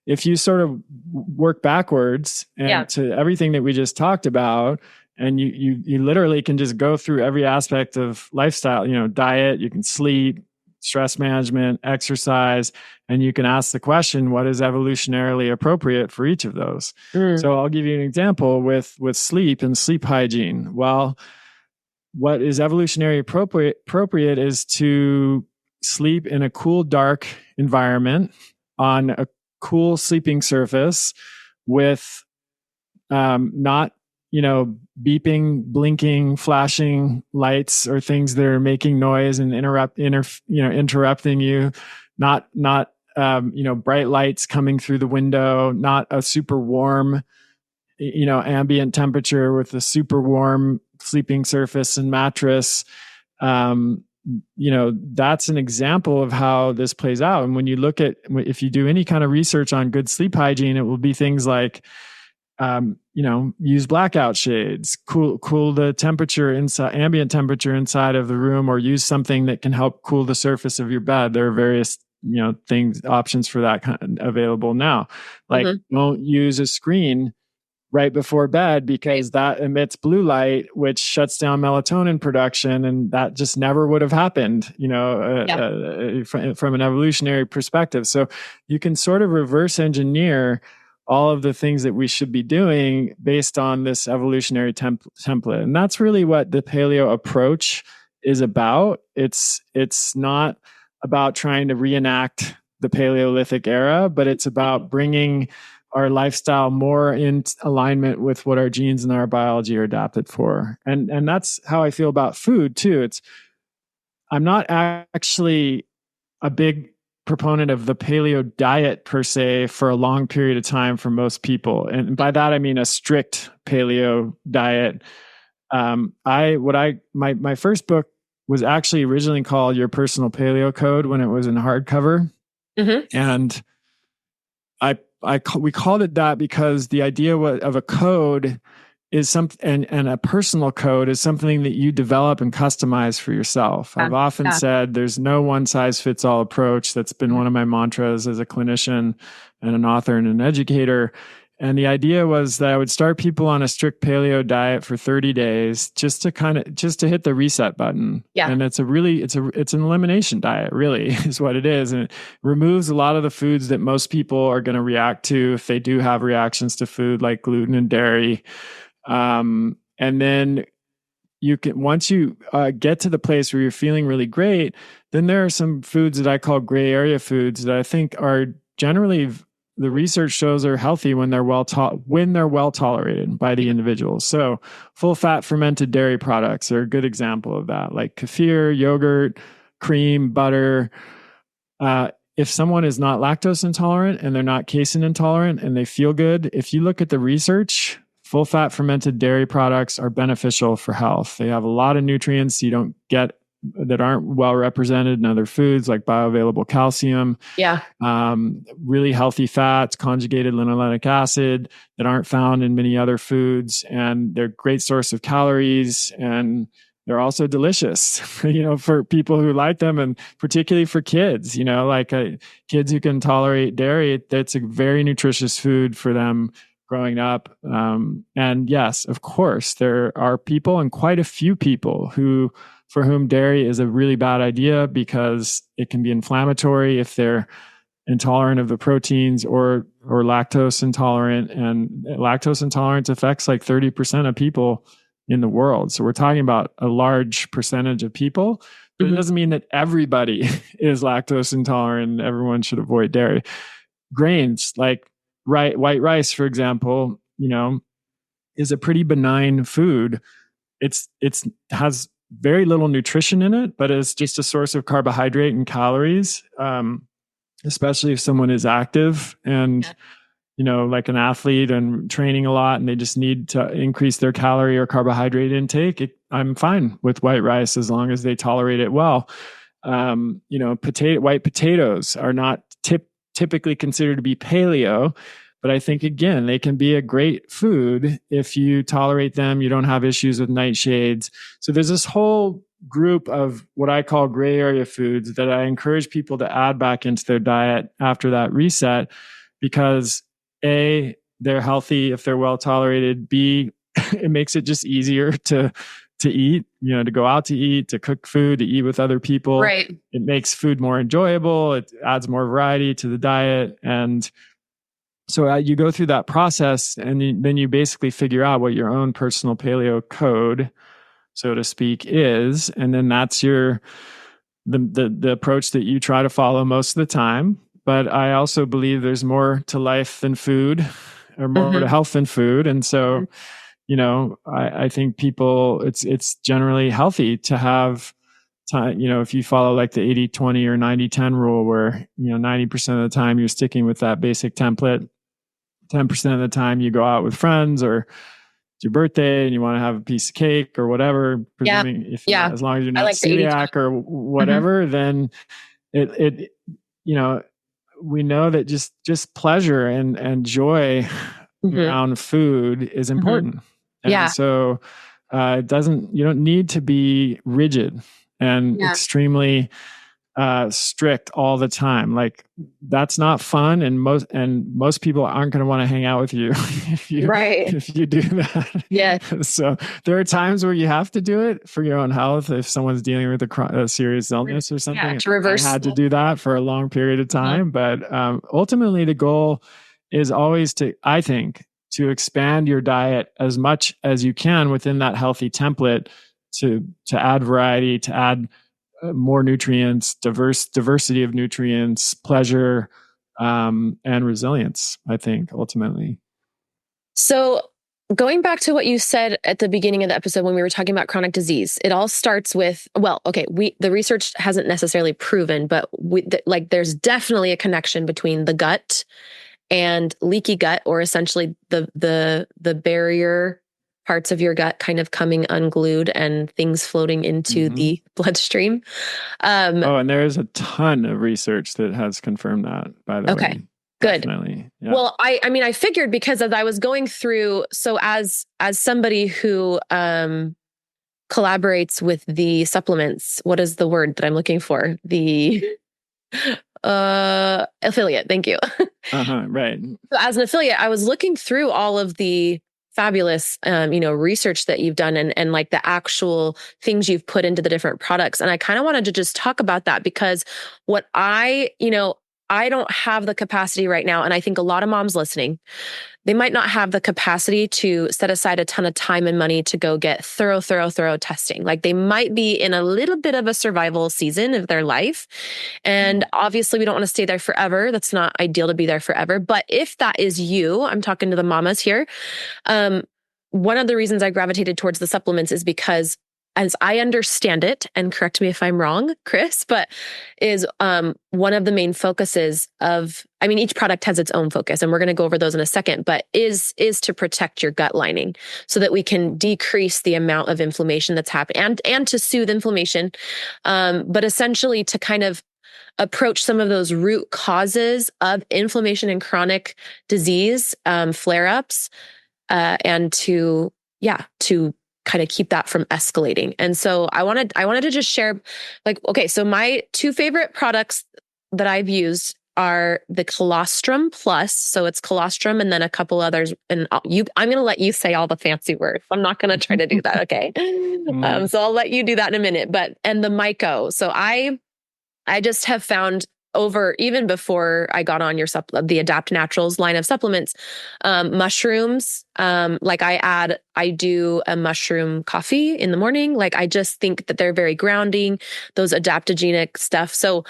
if you sort of work backwards and to everything that we just talked about, and you literally can just go through every aspect of lifestyle, diet, you can sleep, stress management, exercise, and you can ask the question, what is evolutionarily appropriate for each of those? So I'll give you an example with sleep and sleep hygiene. Well, what is evolutionary appropriate is to sleep in a cool, dark environment on a cool sleeping surface with not beeping, blinking, flashing lights or things that are making noise and interrupting you. Not bright lights coming through the window. Not a super warm, ambient temperature with a super warm sleeping surface and mattress. That's an example of how this plays out. And when you look at, if you do any kind of research on good sleep hygiene, it will be things like, use blackout shades, cool the temperature inside, ambient temperature inside of the room, or use something that can help cool the surface of your bed. There are various, options for that available now. Like, don't use a screen right before bed because that emits blue light, which shuts down melatonin production. And that just never would have happened, from an evolutionary perspective. So you can sort of reverse engineer all of the things that we should be doing based on this evolutionary template. And that's really what the paleo approach is about. It's not about trying to reenact the Paleolithic era, but it's about bringing our lifestyle more in alignment with what our genes and our biology are adapted for. And that's how I feel about food too. I'm not actually a big proponent of the paleo diet per se for a long period of time for most people. And by that, I mean a strict paleo diet. My first book was actually originally called Your Personal Paleo Code when it was in hardcover. And we called it that because the idea of a code is and a personal code is something that you develop and customize for yourself. I've often said there's no one size fits all approach. That's been one of my mantras as a clinician and an author and an educator. And the idea was that I would start people on a strict paleo diet for 30 days just to hit the reset button. Yeah. And it's an elimination diet, really, is what it is. And it removes a lot of the foods that most people are going to react to if they do have reactions to food, like gluten and dairy. And then once you get to the place where you're feeling really great, then there are some foods that I call gray area foods that I think are generally, the research shows, are healthy when they're well tolerated by the individual. So full fat fermented dairy products are a good example of that, like kefir, yogurt, cream, butter. If someone is not lactose intolerant and they're not casein intolerant and they feel good, if you look at the research, full fat fermented dairy products are beneficial for health. They have a lot of nutrients you don't get that aren't well represented in other foods, like bioavailable calcium. Yeah. Really healthy fats, conjugated linoleic acid that aren't found in many other foods. And they're a great source of calories, and they're also delicious, for people who like them, and particularly for kids, kids who can tolerate dairy. That's a very nutritious food for them growing up. And yes, of course, there are people, and quite a few people, for whom dairy is a really bad idea because it can be inflammatory if they're intolerant of the proteins or lactose intolerant. And lactose intolerance affects like 30% of people in the world. So we're talking about a large percentage of people, but it doesn't mean that everybody is lactose intolerant and everyone should avoid dairy. Grains like white rice, for example, is a pretty benign food. It's has very little nutrition in it, but it's just a source of carbohydrate and calories, especially if someone is active and, like an athlete and training a lot, and they just need to increase their calorie or carbohydrate intake. I'm fine with white rice as long as they tolerate it well. White potatoes are not typically considered to be paleo. But I think, again, they can be a great food if you tolerate them. You don't have issues with nightshades. So there's this whole group of what I call gray area foods that I encourage people to add back into their diet after that reset, because A, they're healthy if they're well tolerated. B, it makes it just easier to eat, to go out to eat, to cook food, to eat with other people. Right. It makes food more enjoyable. It adds more variety to the diet. And so you go through that process, and then you basically figure out what your own personal paleo code, so to speak, is. And then that's the approach that you try to follow most of the time. But I also believe there's more to life than food, or more to health than food. And so, I think people, it's generally healthy to have time, if you follow like the 80-20 or 90-10 rule, where, 90% of the time you're sticking with that basic template. 10% of the time you go out with friends, or it's your birthday and you want to have a piece of cake or whatever, presuming as long as you're not celiac or whatever, then it we know that just pleasure and joy around food is important. And so you don't need to be rigid and extremely strict all the time. Like, that's not fun, and most people aren't going to want to hang out with you if you do that. Yeah. So there are times where you have to do it for your own health. If someone's dealing with a serious illness or something, to reverse. I had to do that for a long period of time. But ultimately, the goal is always to expand your diet as much as you can within that healthy template, to add variety, to add more nutrients, diversity of nutrients, pleasure, and resilience, I think, ultimately. So going back to what you said at the beginning of the episode when we were talking about chronic disease, it all starts with, the research hasn't necessarily proven, but there's definitely a connection between the gut and leaky gut, or essentially the barrier parts of your gut kind of coming unglued and things floating into the bloodstream. And there's a ton of research that has confirmed that, by the way. Okay, good. Definitely. Yeah. Well, I figured, because as I was going through, so as somebody who collaborates with the supplements, what is the word that I'm looking for? The affiliate. Thank you. Right. So as an affiliate, I was looking through all of the fabulous, research that you've done, and like the actual things you've put into the different products. And I kind of wanted to just talk about that, because what I don't have the capacity right now. And I think a lot of moms listening, they might not have the capacity to set aside a ton of time and money to go get thorough testing. Like, they might be in a little bit of a survival season of their life. And obviously we don't want to stay there forever. That's not ideal to be there forever. But if that is you, I'm talking to the mamas here. One of the reasons I gravitated towards the supplements is because, as I understand it, and correct me if I'm wrong, Chris, but is one of the main focuses of, each product has its own focus, and we're going to go over those in a second, but is to protect your gut lining so that we can decrease the amount of inflammation that's happening, and to soothe inflammation, but essentially to kind of approach some of those root causes of inflammation and chronic disease, flare-ups, and to kind of keep that from escalating. And so I wanted to just share, so my two favorite products that I've used are the Colostrum Plus. So it's Colostrum and then a couple others. And I'm going to let you say all the fancy words. I'm not going to try to do that. Okay. So I'll let you do that in a minute, and the Myco. So I just have found, over, even before I got on the Adapt Naturals line of supplements, mushrooms, I do a mushroom coffee in the morning. I just think that they're very grounding, those adaptogenic stuff. So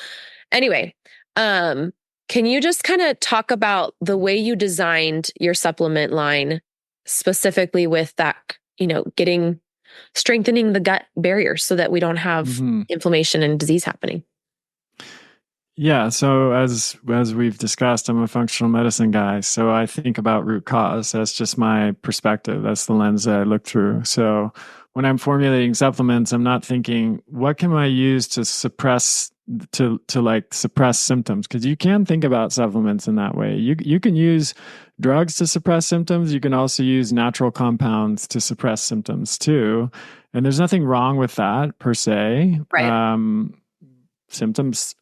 anyway, can you just kind of talk about the way you designed your supplement line, specifically with that, strengthening the gut barrier so that we don't have inflammation and disease happening? Yeah. So as we've discussed, I'm a functional medicine guy. So I think about root cause. That's just my perspective. That's the lens that I look through. So when I'm formulating supplements, I'm not thinking, what can I use to suppress like suppress symptoms? Because you can think about supplements in that way. You can use drugs to suppress symptoms. You can also use natural compounds to suppress symptoms too. And there's nothing wrong with that per se. Right. Symptoms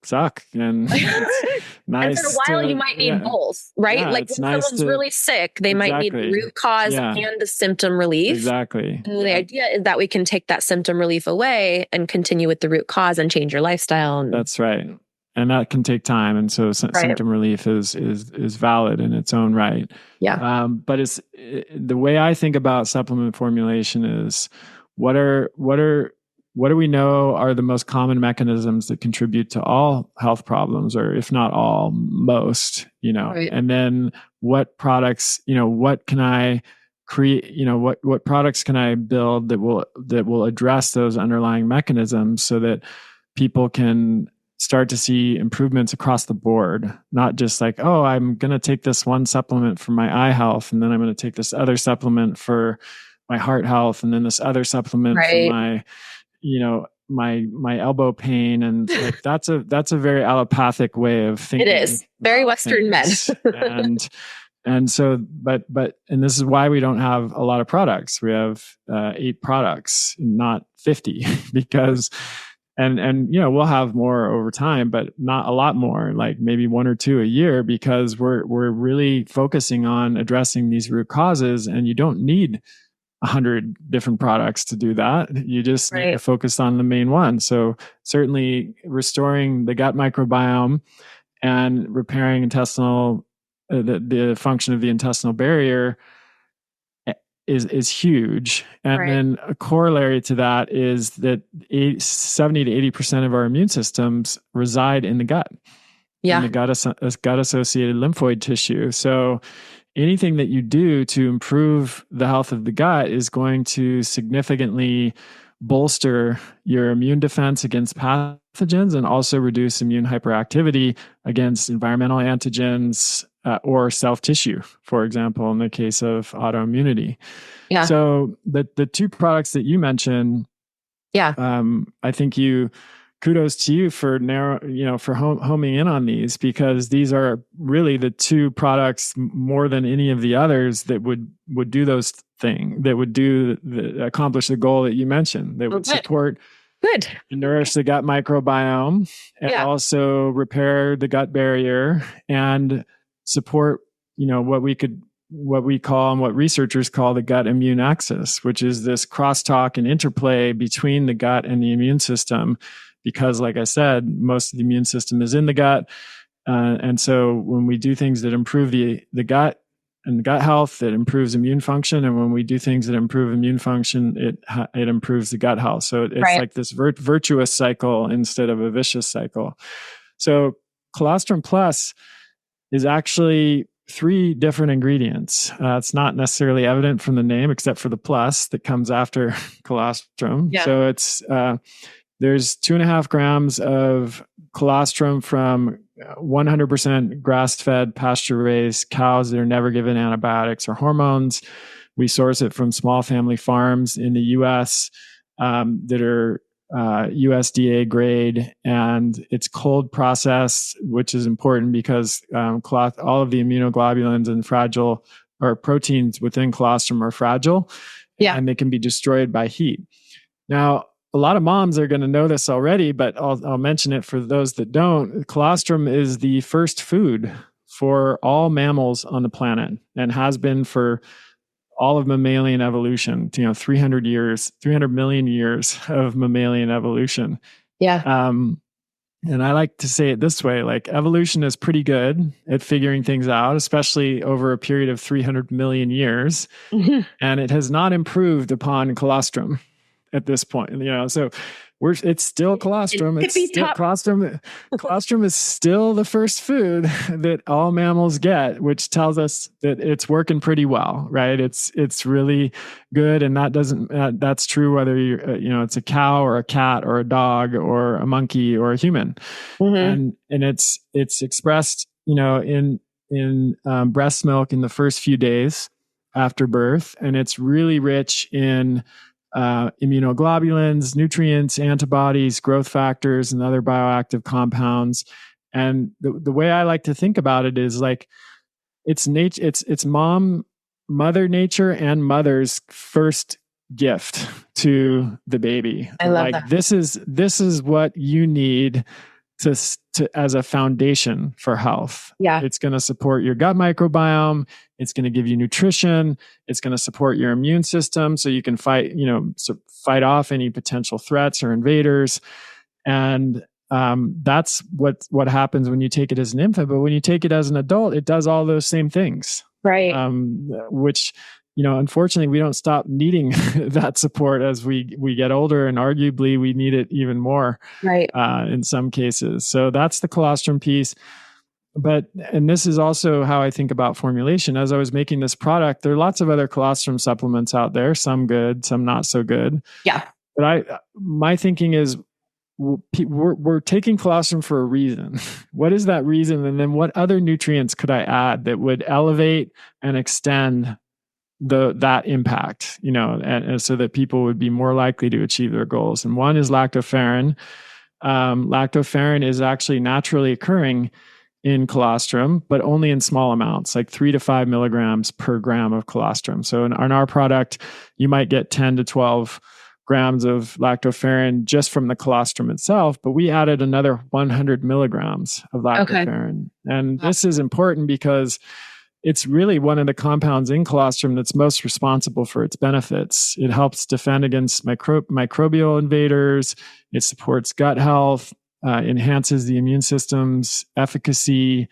suck, and it's And for a nice while, you to, might need both, right? Yeah, like it's when nice someone's to, really sick, they might need the exactly. root cause Yeah, and the symptom relief. exactly. And the idea is that we can take that symptom relief away and continue with the root cause and change your lifestyle. That's right. And that can take time. And so symptom relief is valid in its own right. Yeah. But the way I think about supplement formulation is what do we know are the most common mechanisms that contribute to all health problems, or if not all, most, Right. and then what products, what can I create, what products can I build that will address those underlying mechanisms so that people can start to see improvements across the board, not just like, oh, I'm going to take this one supplement for my eye health, and then I'm going to take this other supplement for my heart health, and then this other supplement for my, my elbow pain. And like, that's a very allopathic way of thinking. It is very Western med. And so, and this is why we don't have a lot of products. We have 8 products, not 50, because and we'll have more over time, but not a lot more, like maybe 1 or 2 a year, because we're really focusing on addressing these root causes, and you don't need 100 different products to do that. You just need to focus on the main one. So certainly restoring the gut microbiome and repairing the function of the intestinal barrier is huge. And then a corollary to that is that 70 to 80% of our immune systems reside in the gut, in the gut associated lymphoid tissue. So anything that you do to improve the health of the gut is going to significantly bolster your immune defense against pathogens, and also reduce immune hyperactivity against environmental antigens or self-tissue, for example, in the case of autoimmunity. Yeah. So the 2 products that you mentioned, I think kudos to you for homing in on these, because these are really the 2 products more than any of the others that would do those things, that would accomplish the goal that you mentioned. They would support and nourish the gut microbiome, and also repair the gut barrier, and support, what we call, and what researchers call, the gut immune axis, which is this crosstalk and interplay between the gut and the immune system. Because, like I said, most of the immune system is in the gut. And so when we do things that improve the gut and the gut health, it improves immune function. And when we do things that improve immune function, it improves the gut health. So it's like this virtuous cycle instead of a vicious cycle. So Colostrum Plus is actually 3 different ingredients. It's not necessarily evident from the name, except for the plus that comes after colostrum. Yeah. So it's there's 2.5 grams of colostrum from 100% grass-fed, pasture-raised cows that are never given antibiotics or hormones. We source it from small family farms in the U.S. That are USDA grade, and it's cold processed, which is important because all of the immunoglobulins and fragile or proteins within colostrum are fragile, and they can be destroyed by heat. Now, a lot of moms are going to know this already, but I'll mention it for those that don't. Colostrum is the first food for all mammals on the planet, and has been for all of mammalian evolution, 300 million years of mammalian evolution. Yeah. And I like to say it this way, like, evolution is pretty good at figuring things out, especially over a period of 300 million years. Mm-hmm. And it has not improved upon colostrum at this point, so it's still colostrum. Colostrum is still the first food that all mammals get, which tells us that it's working pretty well, right? It's really good. And that's true whether it's a cow or a cat or a dog or a monkey or a human. Mm-hmm. And it's expressed, in breast milk in the first few days after birth. And it's really rich in immunoglobulins, nutrients, antibodies, growth factors, and other bioactive compounds. And the way I like to think about it is like it's nature, it's mother nature and mother's first gift to the baby. I love like that. This is what you need to as a foundation for health. Yeah. It's going to support your gut microbiome. It's going to give you nutrition. It's going to support your immune system so you can fight off any potential threats or invaders. And that's what happens when you take it as an infant. But when you take it as an adult, it does all those same things. Right. Which, unfortunately, we don't stop needing that support as we get older, and arguably we need it even more. Right. In some cases. So that's the colostrum piece. And this is also how I think about formulation. As I was making this product, there are lots of other colostrum supplements out there, some good, some not so good. Yeah. But my thinking is we're taking colostrum for a reason. What is that reason? And then what other nutrients could I add that would elevate and extend that impact, and so that people would be more likely to achieve their goals. And one is lactoferrin. Lactoferrin is actually naturally occurring in colostrum, but only in small amounts, like 3 to 5 milligrams per gram of colostrum. So in our product, you might get 10 to 12 grams of lactoferrin just from the colostrum itself, but we added another 100 milligrams of lactoferrin. Okay. And this is important because it's really one of the compounds in colostrum that's most responsible for its benefits. It helps defend against microbial invaders. It supports gut health, enhances the immune system's efficacy,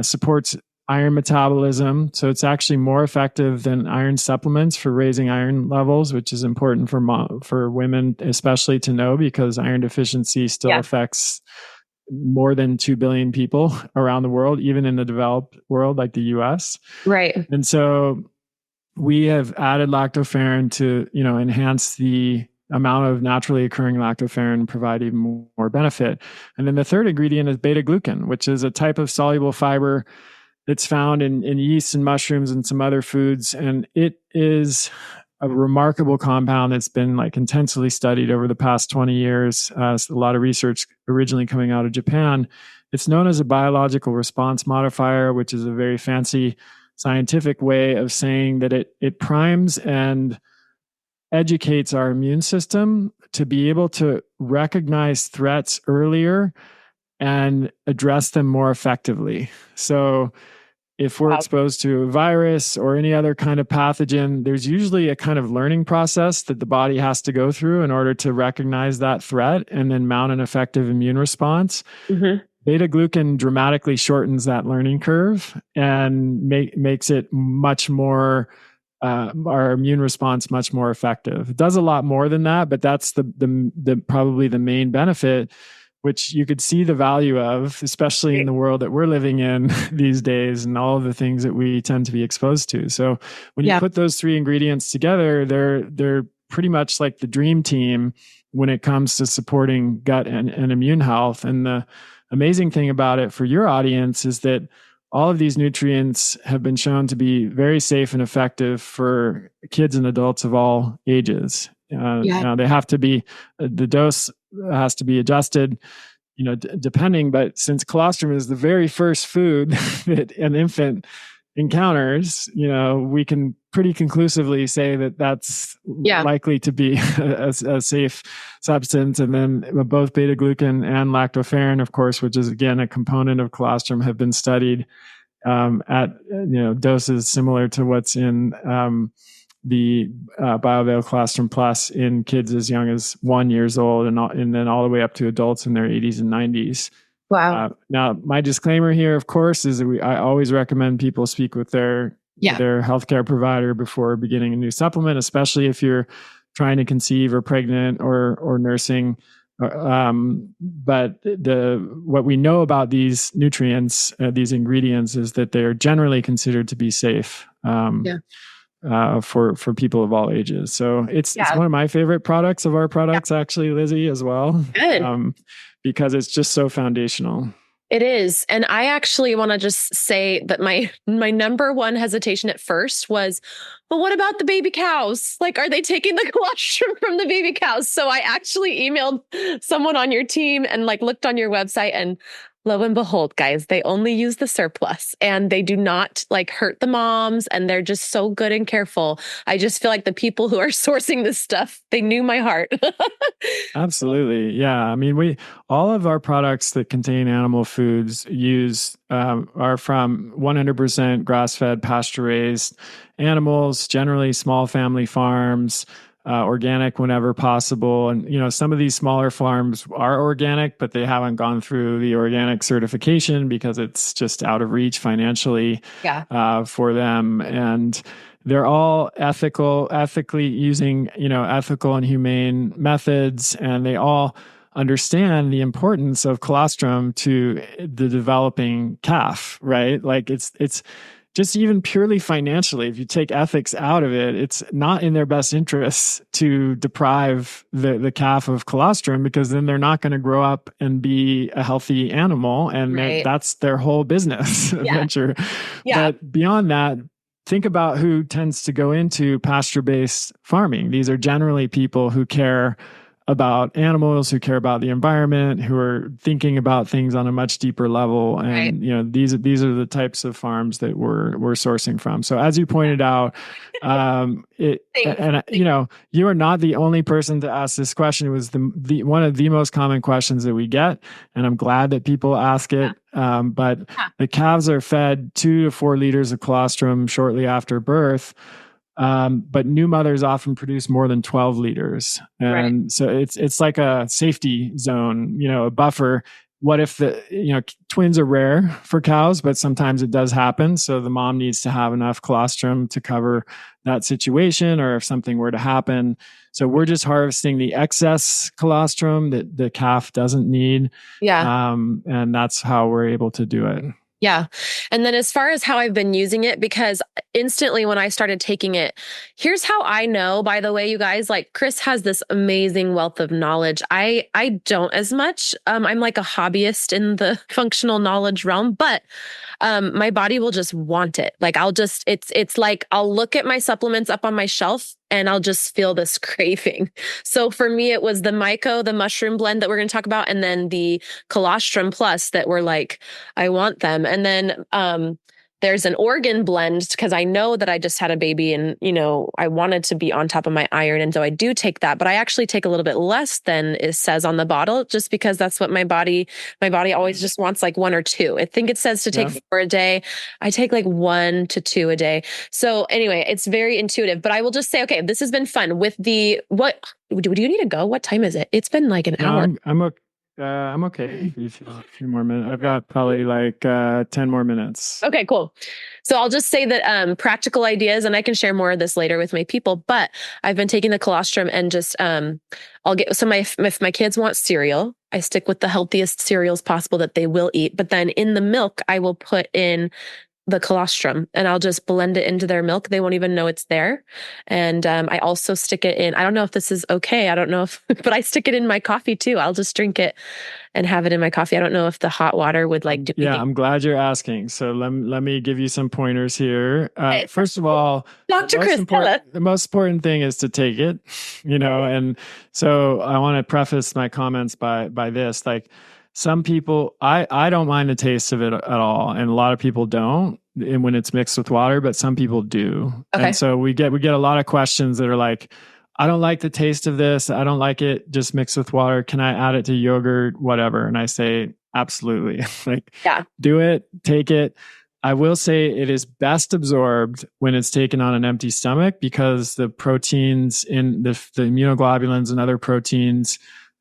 supports iron metabolism. So it's actually more effective than iron supplements for raising iron levels, which is important for women, especially to know, because iron deficiency still affects more than 2 billion people around the world, even in the developed world like the US. Right. And so we have added lactoferrin to, enhance the amount of naturally occurring lactoferrin and provide even more benefit. And then the third ingredient is beta glucan, which is a type of soluble fiber that's found in yeast and mushrooms and some other foods. And it is a remarkable compound that's been intensively studied over the past 20 years. A lot of research originally coming out of Japan. It's known as a biological response modifier, which is a very fancy scientific way of saying that it primes and educates our immune system to be able to recognize threats earlier and address them more effectively. So if we're exposed to a virus or any other kind of pathogen, there's usually a kind of learning process that the body has to go through in order to recognize that threat and then mount an effective immune response. Mm-hmm. Beta glucan dramatically shortens that learning curve and makes it much more, our immune response much more effective. It does a lot more than that, but that's the probably the main benefit, which you could see the value of, especially in the world that we're living in these days and all of the things that we tend to be exposed to. So when you put those three ingredients together, they're pretty much like the dream team when it comes to supporting gut and immune health. And the amazing thing about it for your audience is that all of these nutrients have been shown to be very safe and effective for kids and adults of all ages. Now they have to be, the dose has to be adjusted, depending, but since colostrum is the very first food that an infant encounters, we can pretty conclusively say that that's likely to be a safe substance. And then both beta glucan and lactoferrin, of course, which is again a component of colostrum, have been studied at doses similar to what's in the BioVail Colostrum Plus in kids as young as 1 year old, and then all the way up to adults in their 80s and 90s. Wow. Now, my disclaimer here, of course, is that I always recommend people speak with their healthcare provider before beginning a new supplement, especially if you're trying to conceive or pregnant or nursing. But what we know about these nutrients, these ingredients, is that they are generally considered to be safe. For people of all ages. So it's one of my favorite products of our products, actually, Lizzie, as well. Good. Because it's just so foundational. It is. And I actually want to just say that my number one hesitation at first was, well, what about the baby cows? Like, are they taking the colostrum from the baby cows? So I actually emailed someone on your team and like looked on your website, and lo and behold, guys, they only use the surplus and they do not like hurt the moms, and they're just so good and careful. I just feel like the people who are sourcing this stuff, they knew my heart. Absolutely. Yeah. I mean, all of our products that contain animal foods are from 100% grass fed, pasture raised animals, generally small family farms, organic whenever possible. And, some of these smaller farms are organic, but they haven't gone through the organic certification because it's just out of reach financially Yeah. For them. And, they're all ethically using, ethical and humane methods, and they all understand the importance of colostrum to the developing calf, right? Like it's just even purely financially, if you take ethics out of it, it's not in their best interests to deprive the calf of colostrum, because then they're not going to grow up and be a healthy animal. And Right. that's their whole business venture. Yeah. But beyond that, think about who tends to go into pasture-based farming. These are generally people who care about animals, who care about the environment, who are thinking about things on a much deeper level. And these are the types of farms that we're sourcing from. So as you pointed out, you are not the only person to ask this question. It was the one of the most common questions that we get, and I'm glad that people ask it. But the calves are fed 2 to 4 liters of colostrum shortly after birth. But new mothers often produce more than 12 liters. And so it's like a safety zone, a buffer. What if twins are rare for cows, but sometimes it does happen. So the mom needs to have enough colostrum to cover that situation, or if something were to happen. So we're just harvesting the excess colostrum that the calf doesn't need. Yeah. And that's how we're able to do it. Yeah. And then as far as how I've been using it, because instantly when I started taking it, here's how I know, by the way, you guys, like Chris has this amazing wealth of knowledge. I don't as much. I'm like a hobbyist in the functional knowledge realm, but my body will just want it. Like it's like I'll look at my supplements up on my shelf and I'll just feel this craving. So for me, it was the myco, the mushroom blend that we're going to talk about, and then the colostrum plus that were like, I want them. And then there's an organ blend, because I know that I just had a baby and, I wanted to be on top of my iron. And so I do take that, but I actually take a little bit less than it says on the bottle, just because that's what my body always just wants, like 1 or 2. I think it says to take 4 a day. I take like 1 to 2 a day. So anyway, it's very intuitive, but I will just say, okay, this has been fun with what do you need to go? What time is it? It's been like an hour. I'm okay. A few more minutes. I've got probably like 10 more minutes. Okay, cool. So I'll just say that practical ideas, and I can share more of this later with my people, but I've been taking the colostrum and just I'll get if my kids want cereal, I stick with the healthiest cereals possible that they will eat. But then in the milk, I will put in the colostrum and I'll just blend it into their milk. They won't even know it's there. And I also stick it in, I don't know if this is okay. I don't know if, but I stick it in my coffee too. I'll just drink it and have it in my coffee. I don't know if the hot water would like do anything. I'm glad you're asking. So let me give you some pointers here. First of all, Dr. Chris, the most important thing is to take it, and so I want to preface my comments by this, like, some people, I don't mind the taste of it at all, and a lot of people don't, and when it's mixed with water, but some people do. Okay. And so we get a lot of questions that are like, I don't like the taste of this. I don't like it just mixed with water. Can I add it to yogurt, whatever? And I say, absolutely. Do it, take it. I will say it is best absorbed when it's taken on an empty stomach, because the proteins in the immunoglobulins and other proteins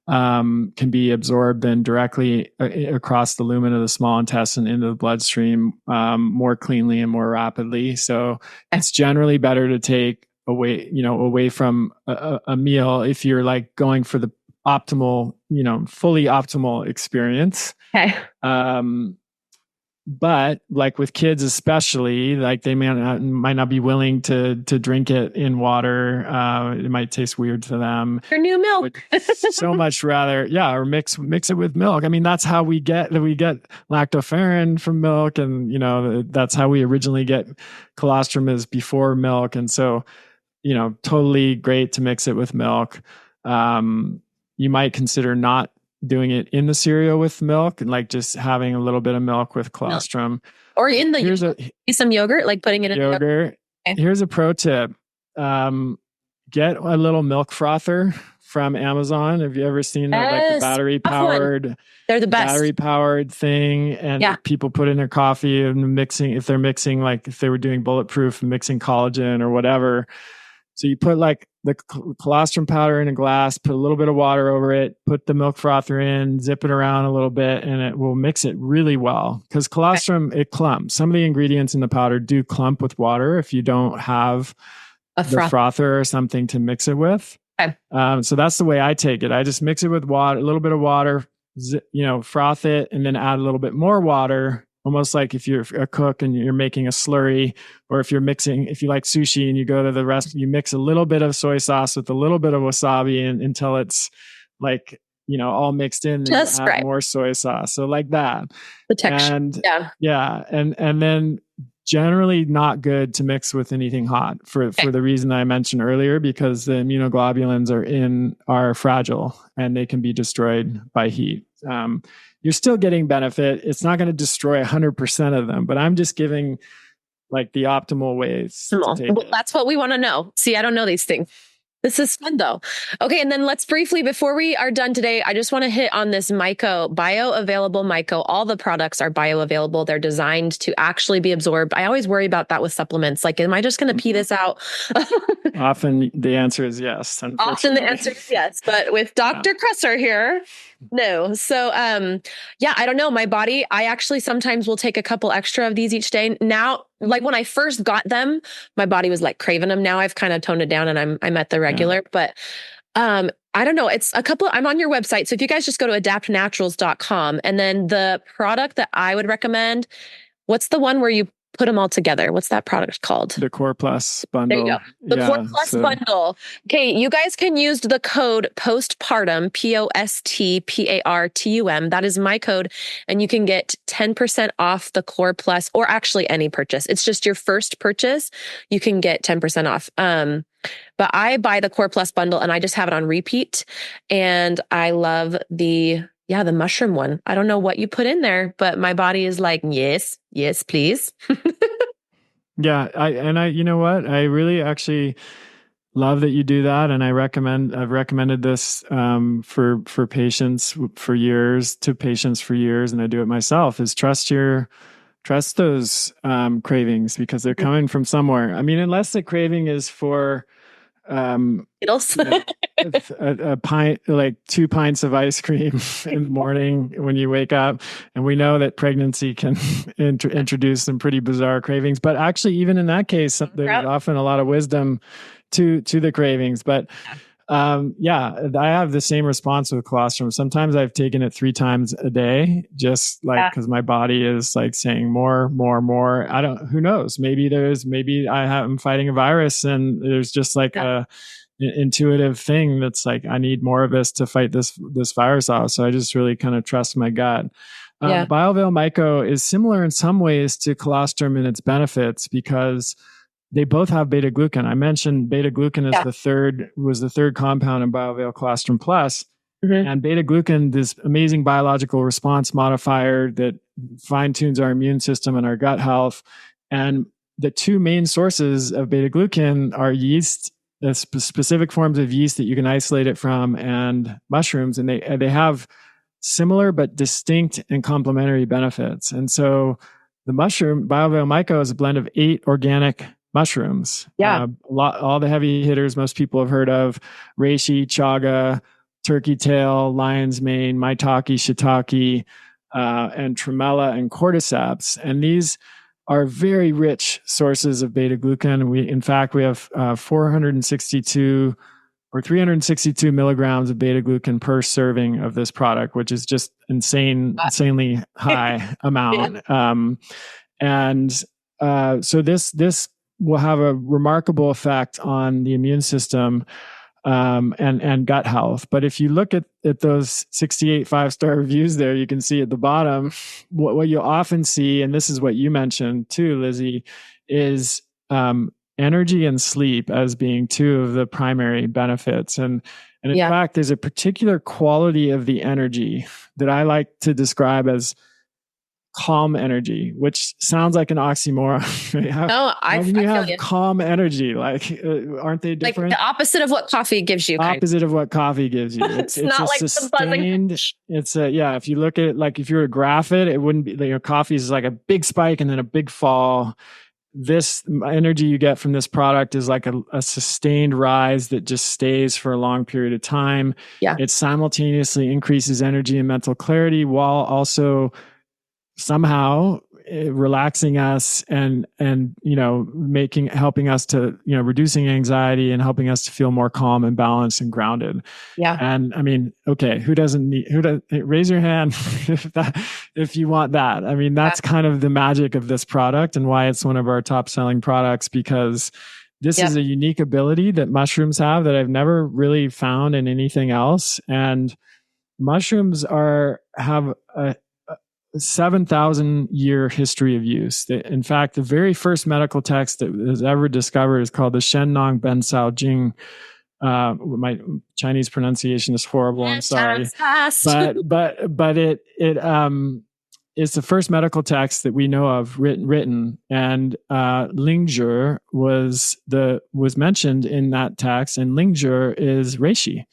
can be absorbed then directly across the lumen of the small intestine into the bloodstream more cleanly and more rapidly. So it's generally better to take away from a meal if you're like going for the optimal, fully optimal experience. Okay. But like with kids, especially, like they might not be willing to drink it in water. It might taste weird to them. Your new milk. So much rather, or mix it with milk. I mean, that's how we get lactoferrin from milk, and that's how we originally get colostrum is before milk, and so totally great to mix it with milk. You might consider not doing it in the cereal with milk and like just having a little bit of milk with colostrum. Or in the some yogurt, like putting it in yogurt. Okay. Here's a pro tip. Get a little milk frother from Amazon. Have you ever seen that? Like the battery powered? They're the best. Battery powered thing. And people put in their coffee and mixing, if they're mixing, like if they were doing bulletproof, mixing collagen or whatever. So you put like the colostrum powder in a glass, put a little bit of water over it, put the milk frother in, zip it around a little bit, and it will mix it really well. Because colostrum, it clumps. Some of the ingredients in the powder do clump with water if you don't have the frother or something to mix it with. Okay. So that's the way I take it. I just mix it with water, a little bit of water, froth it, and then add a little bit more water. Almost like if you're a cook and you're making a slurry, or if you like sushi and you go to the restaurant, you mix a little bit of soy sauce with a little bit of wasabi until it's like, all mixed in, and just add more soy sauce. So like that. The texture. And and then generally not good to mix with anything hot for the reason I mentioned earlier, because the immunoglobulins are fragile and they can be destroyed by heat. You're still getting benefit. It's not going to destroy 100% of them, but I'm just giving like the optimal ways to take it. That's what we want to know. See, I don't know these things. This is fun though. Okay. And then let's briefly, before we are done today, I just want to hit on this bioavailable myco. All the products are bioavailable. They're designed to actually be absorbed. I always worry about that with supplements. Like, am I just going to pee this out? Often the answer is yes. Often the answer is yes. But with Dr. Kresser here, no. So, I don't know. My body, I actually sometimes will take a couple extra of these each day. Now, like when I first got them, my body was like craving them. Now I've kind of toned it down and I'm at the regular, but, I don't know. It's I'm on your website. So if you guys just go to adaptnaturals.com, and then the product that I would recommend, what's the one where you put them all together? What's that product called? The Core Plus bundle. There you go. The Core Plus bundle. Okay. You guys can use the code Postpartum, POSTPARTUM. That is my code. And you can get 10% off the Core Plus, or actually any purchase. It's just your first purchase. You can get 10% off. But I buy the Core Plus bundle and I just have it on repeat. And I love the mushroom one. I don't know what you put in there, but my body is like, yes, please. You know what? I really actually love that you do that. And I've recommended this for patients for years, to patients for years. And I do it myself, is trust those cravings, because they're coming from somewhere. I mean, unless the craving is for a pint, like 2 pints of ice cream in the morning when you wake up. And we know that pregnancy can introduce some pretty bizarre cravings, but actually even in that case, there's often a lot of wisdom to the cravings. But I have the same response with colostrum. Sometimes I've taken it 3 times a day, just like, because my body is like saying more. Who knows? Maybe I'm fighting a virus, and there's just like a intuitive thing that's like, I need more of this to fight this virus off. So I just really kind of trust my gut. BioVail Myco is similar in some ways to colostrum in its benefits, because they both have beta glucan. I mentioned beta glucan was the third compound in BioVail Colostrum Plus. Mm-hmm. And beta glucan, this amazing biological response modifier that fine tunes our immune system and our gut health. And the 2 main sources of beta glucan are yeast, specific forms of yeast that you can isolate it from, and mushrooms. And they have similar but distinct and complementary benefits. And so the mushroom, BioVail Myco, is a blend of 8 organic mushrooms. All the heavy hitters most people have heard of: reishi, chaga, turkey tail, lion's mane, maitake, shiitake, and tremella and cordyceps. And these are very rich sources of beta glucan. We have 462 or 362 milligrams of beta glucan per serving of this product, which is just insanely high amount. So this will have a remarkable effect on the immune system and gut health. But if you look at those 68 5-star reviews there, you can see at the bottom what you often see, and this is what you mentioned too, Lizzie, is energy and sleep as being two of the primary benefits. And in fact, there's a particular quality of the energy that I like to describe as calm energy, which sounds like an oxymoron. How can you have calm energy? Like, aren't they different? Like the opposite of what coffee gives you. Opposite of what coffee gives you. It's not like sustained. It's if you look at it, like if you were to graph it, it wouldn't be, coffee is like a big spike and then a big fall. This energy you get from this product is like a sustained rise that just stays for a long period of time. Yeah. It simultaneously increases energy and mental clarity while also somehow relaxing us and helping us to reducing anxiety and helping us to feel more calm and balanced and grounded. Yeah. And I mean, okay, who doesn't raise your hand if you want that. I mean, that's kind of the magic of this product and why it's one of our top selling products, because this is a unique ability that mushrooms have that I've never really found in anything else. And mushrooms have a 7,000 year history of use. In fact, the very first medical text that was ever discovered is called the Shen Nong Ben Sao Jing. My Chinese pronunciation is horrible. I'm sorry, but it is the first medical text that we know of written, and Lingzhi was mentioned in that text, and Lingzhi is reishi.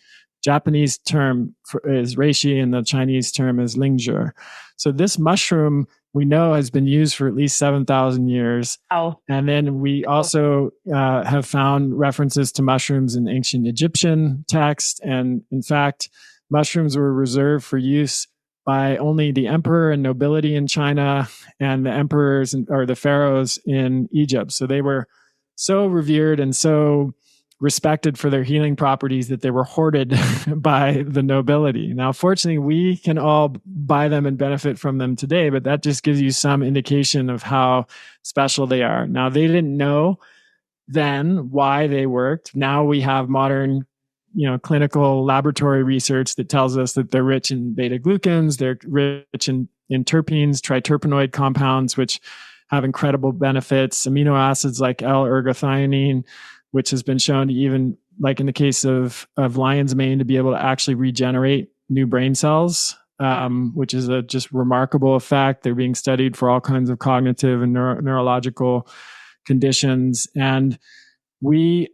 Japanese term is reishi, and the Chinese term is Lingzhi. So this mushroom we know has been used for at least 7,000 years. Oh. And then we also have found references to mushrooms in ancient Egyptian texts. And in fact, mushrooms were reserved for use by only the emperor and nobility in China and the emperors or the pharaohs in Egypt. So they were so revered and so respected for their healing properties that they were hoarded by the nobility. Now, fortunately, we can all buy them and benefit from them today, but that just gives you some indication of how special they are. Now, they didn't know then why they worked. Now we have modern, clinical laboratory research that tells us that they're rich in beta glucans, they're rich in terpenes, triterpenoid compounds, which have incredible benefits, amino acids like L-ergothioneine, which has been shown to even, like in the case of lion's mane, to be able to actually regenerate new brain cells, which is a just remarkable effect. They're being studied for all kinds of cognitive and neurological conditions. And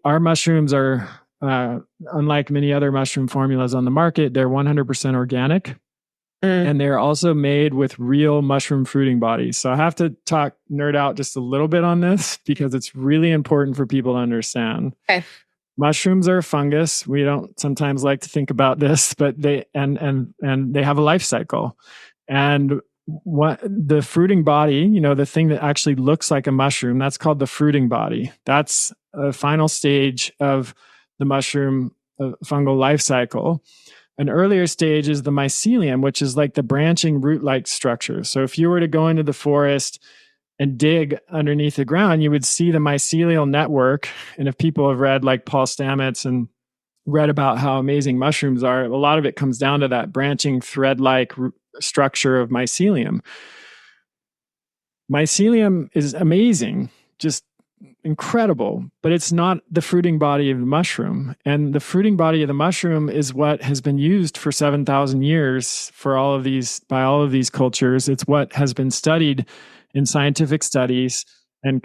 our mushrooms are, unlike many other mushroom formulas on the market, they're 100% organic. And they're also made with real mushroom fruiting bodies. So I have to nerd out just a little bit on this because it's really important for people to understand. Okay. Mushrooms are a fungus. We don't sometimes like to think about this, but they have a life cycle. And what the fruiting body, the thing that actually looks like a mushroom, that's called the fruiting body. That's a final stage of the mushroom fungal life cycle. An earlier stage is the mycelium, which is like the branching root-like structure. So if you were to go into the forest and dig underneath the ground, you would see the mycelial network. And if people have read like Paul Stamets and read about how amazing mushrooms are, a lot of it comes down to that branching thread-like structure of mycelium. Mycelium is amazing, just incredible, but it's not the fruiting body of the mushroom. And the fruiting body of the mushroom is what has been used for 7,000 years by all of these cultures. It's what has been studied in scientific studies and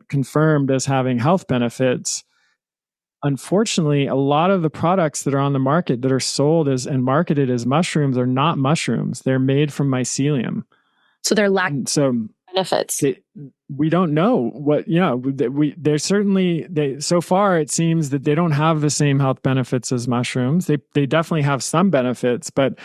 confirmed as having health benefits. Unfortunately, a lot of the products that are on the market that are sold as and marketed as mushrooms are not mushrooms. They're made from mycelium. So they're lacking benefits. We don't know what, they're certainly, so far it seems that they don't have the same health benefits as mushrooms. They definitely have some benefits, but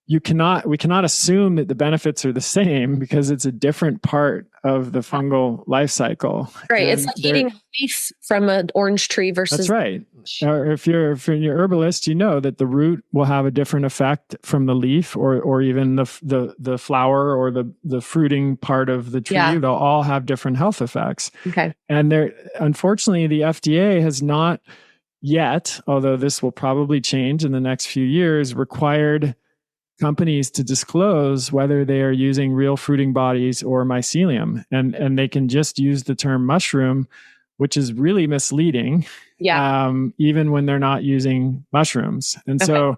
we cannot assume that the benefits are the same because it's a different part of the fungal life cycle. Right. It's like eating a leaf from an orange tree versus. That's right. Or if you're herbalist, you know that the root will have a different effect from the leaf or even the flower or the fruiting part of the tree. Yeah. They'll all have different health effects. Okay. And unfortunately, the FDA has not yet, although this will probably change in the next few years, required companies to disclose whether they are using real fruiting bodies or mycelium. And they can just use the term mushroom, which is really misleading. Yeah. Even when they're not using mushrooms. And so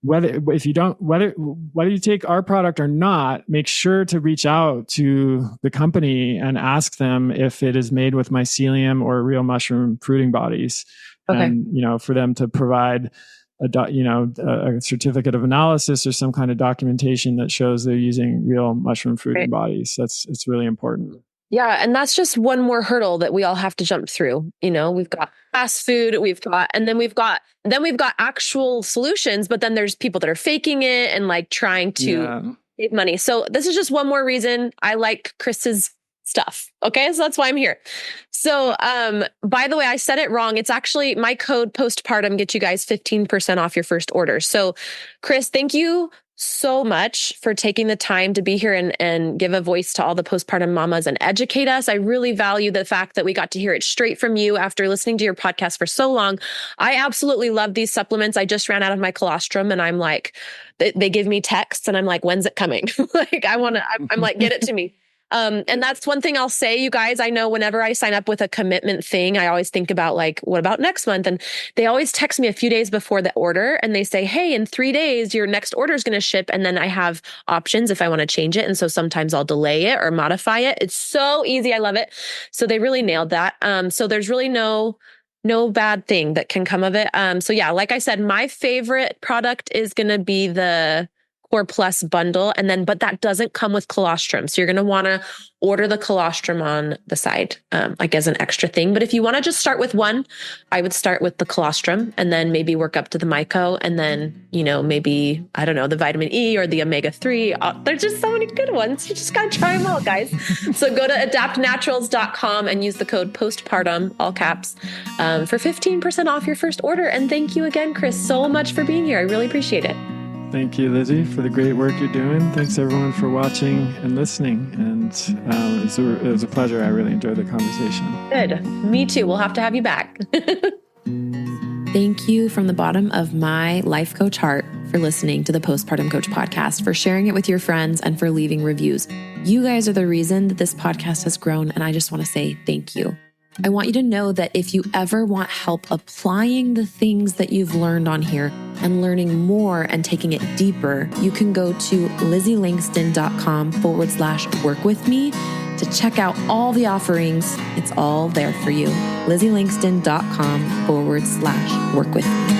whether you take our product or not, make sure to reach out to the company and ask them if it is made with mycelium or real mushroom fruiting bodies. Okay. And, for them to provide a certificate of analysis or some kind of documentation that shows they're using real mushroom fruiting bodies. It's really important. Yeah. And that's just one more hurdle that we all have to jump through. We've got fast food, and then we've got actual solutions, but then there's people that are faking it and like trying to save money. So this is just one more reason I like Chris's stuff. Okay. So that's why I'm here. So, by the way, I said it wrong. It's actually my code Postpartum gets you guys 15% off your first order. So Kres, thank you so much for taking the time to be here and give a voice to all the postpartum mamas and educate us. I really value the fact that we got to hear it straight from you after listening to your podcast for so long. I absolutely love these supplements. I just ran out of my colostrum and I'm like, they give me texts and I'm like, when's it coming? I'm like, get it to me. And that's one thing I'll say, you guys. I know whenever I sign up with a commitment thing, I always think about like, what about next month? And they always text me a few days before the order and they say, hey, in 3 days, your next order is going to ship. And then I have options if I want to change it. And so sometimes I'll delay it or modify it. It's so easy. I love it. So they really nailed that. So there's really no bad thing that can come of it. So yeah, like I said, my favorite product is going to be the Core Plus bundle. But that doesn't come with colostrum. So you're going to want to order the colostrum on the side, like as an extra thing. But if you want to just start with one, I would start with the colostrum and then maybe work up to the myco. And then, maybe, I don't know, the vitamin E or the omega-3. There's just so many good ones. You just got to try them all, guys. So go to adaptnaturals.com and use the code postpartum, all caps, for 15% off your first order. And thank you again, Kres, so much for being here. I really appreciate it. Thank you, Lizzie, for the great work you're doing. Thanks, everyone, for watching and listening. And it was a pleasure. I really enjoyed the conversation. Good. Me too. We'll have to have you back. Thank you from the bottom of my life coach heart for listening to the Postpartum Coach podcast, for sharing it with your friends, and for leaving reviews. You guys are the reason that this podcast has grown, and I just want to say thank you. I want you to know that if you ever want help applying the things that you've learned on here and learning more and taking it deeper, you can go to LizzieLangston.com/work with me to check out all the offerings. It's all there for you. LizzieLangston.com/work with me.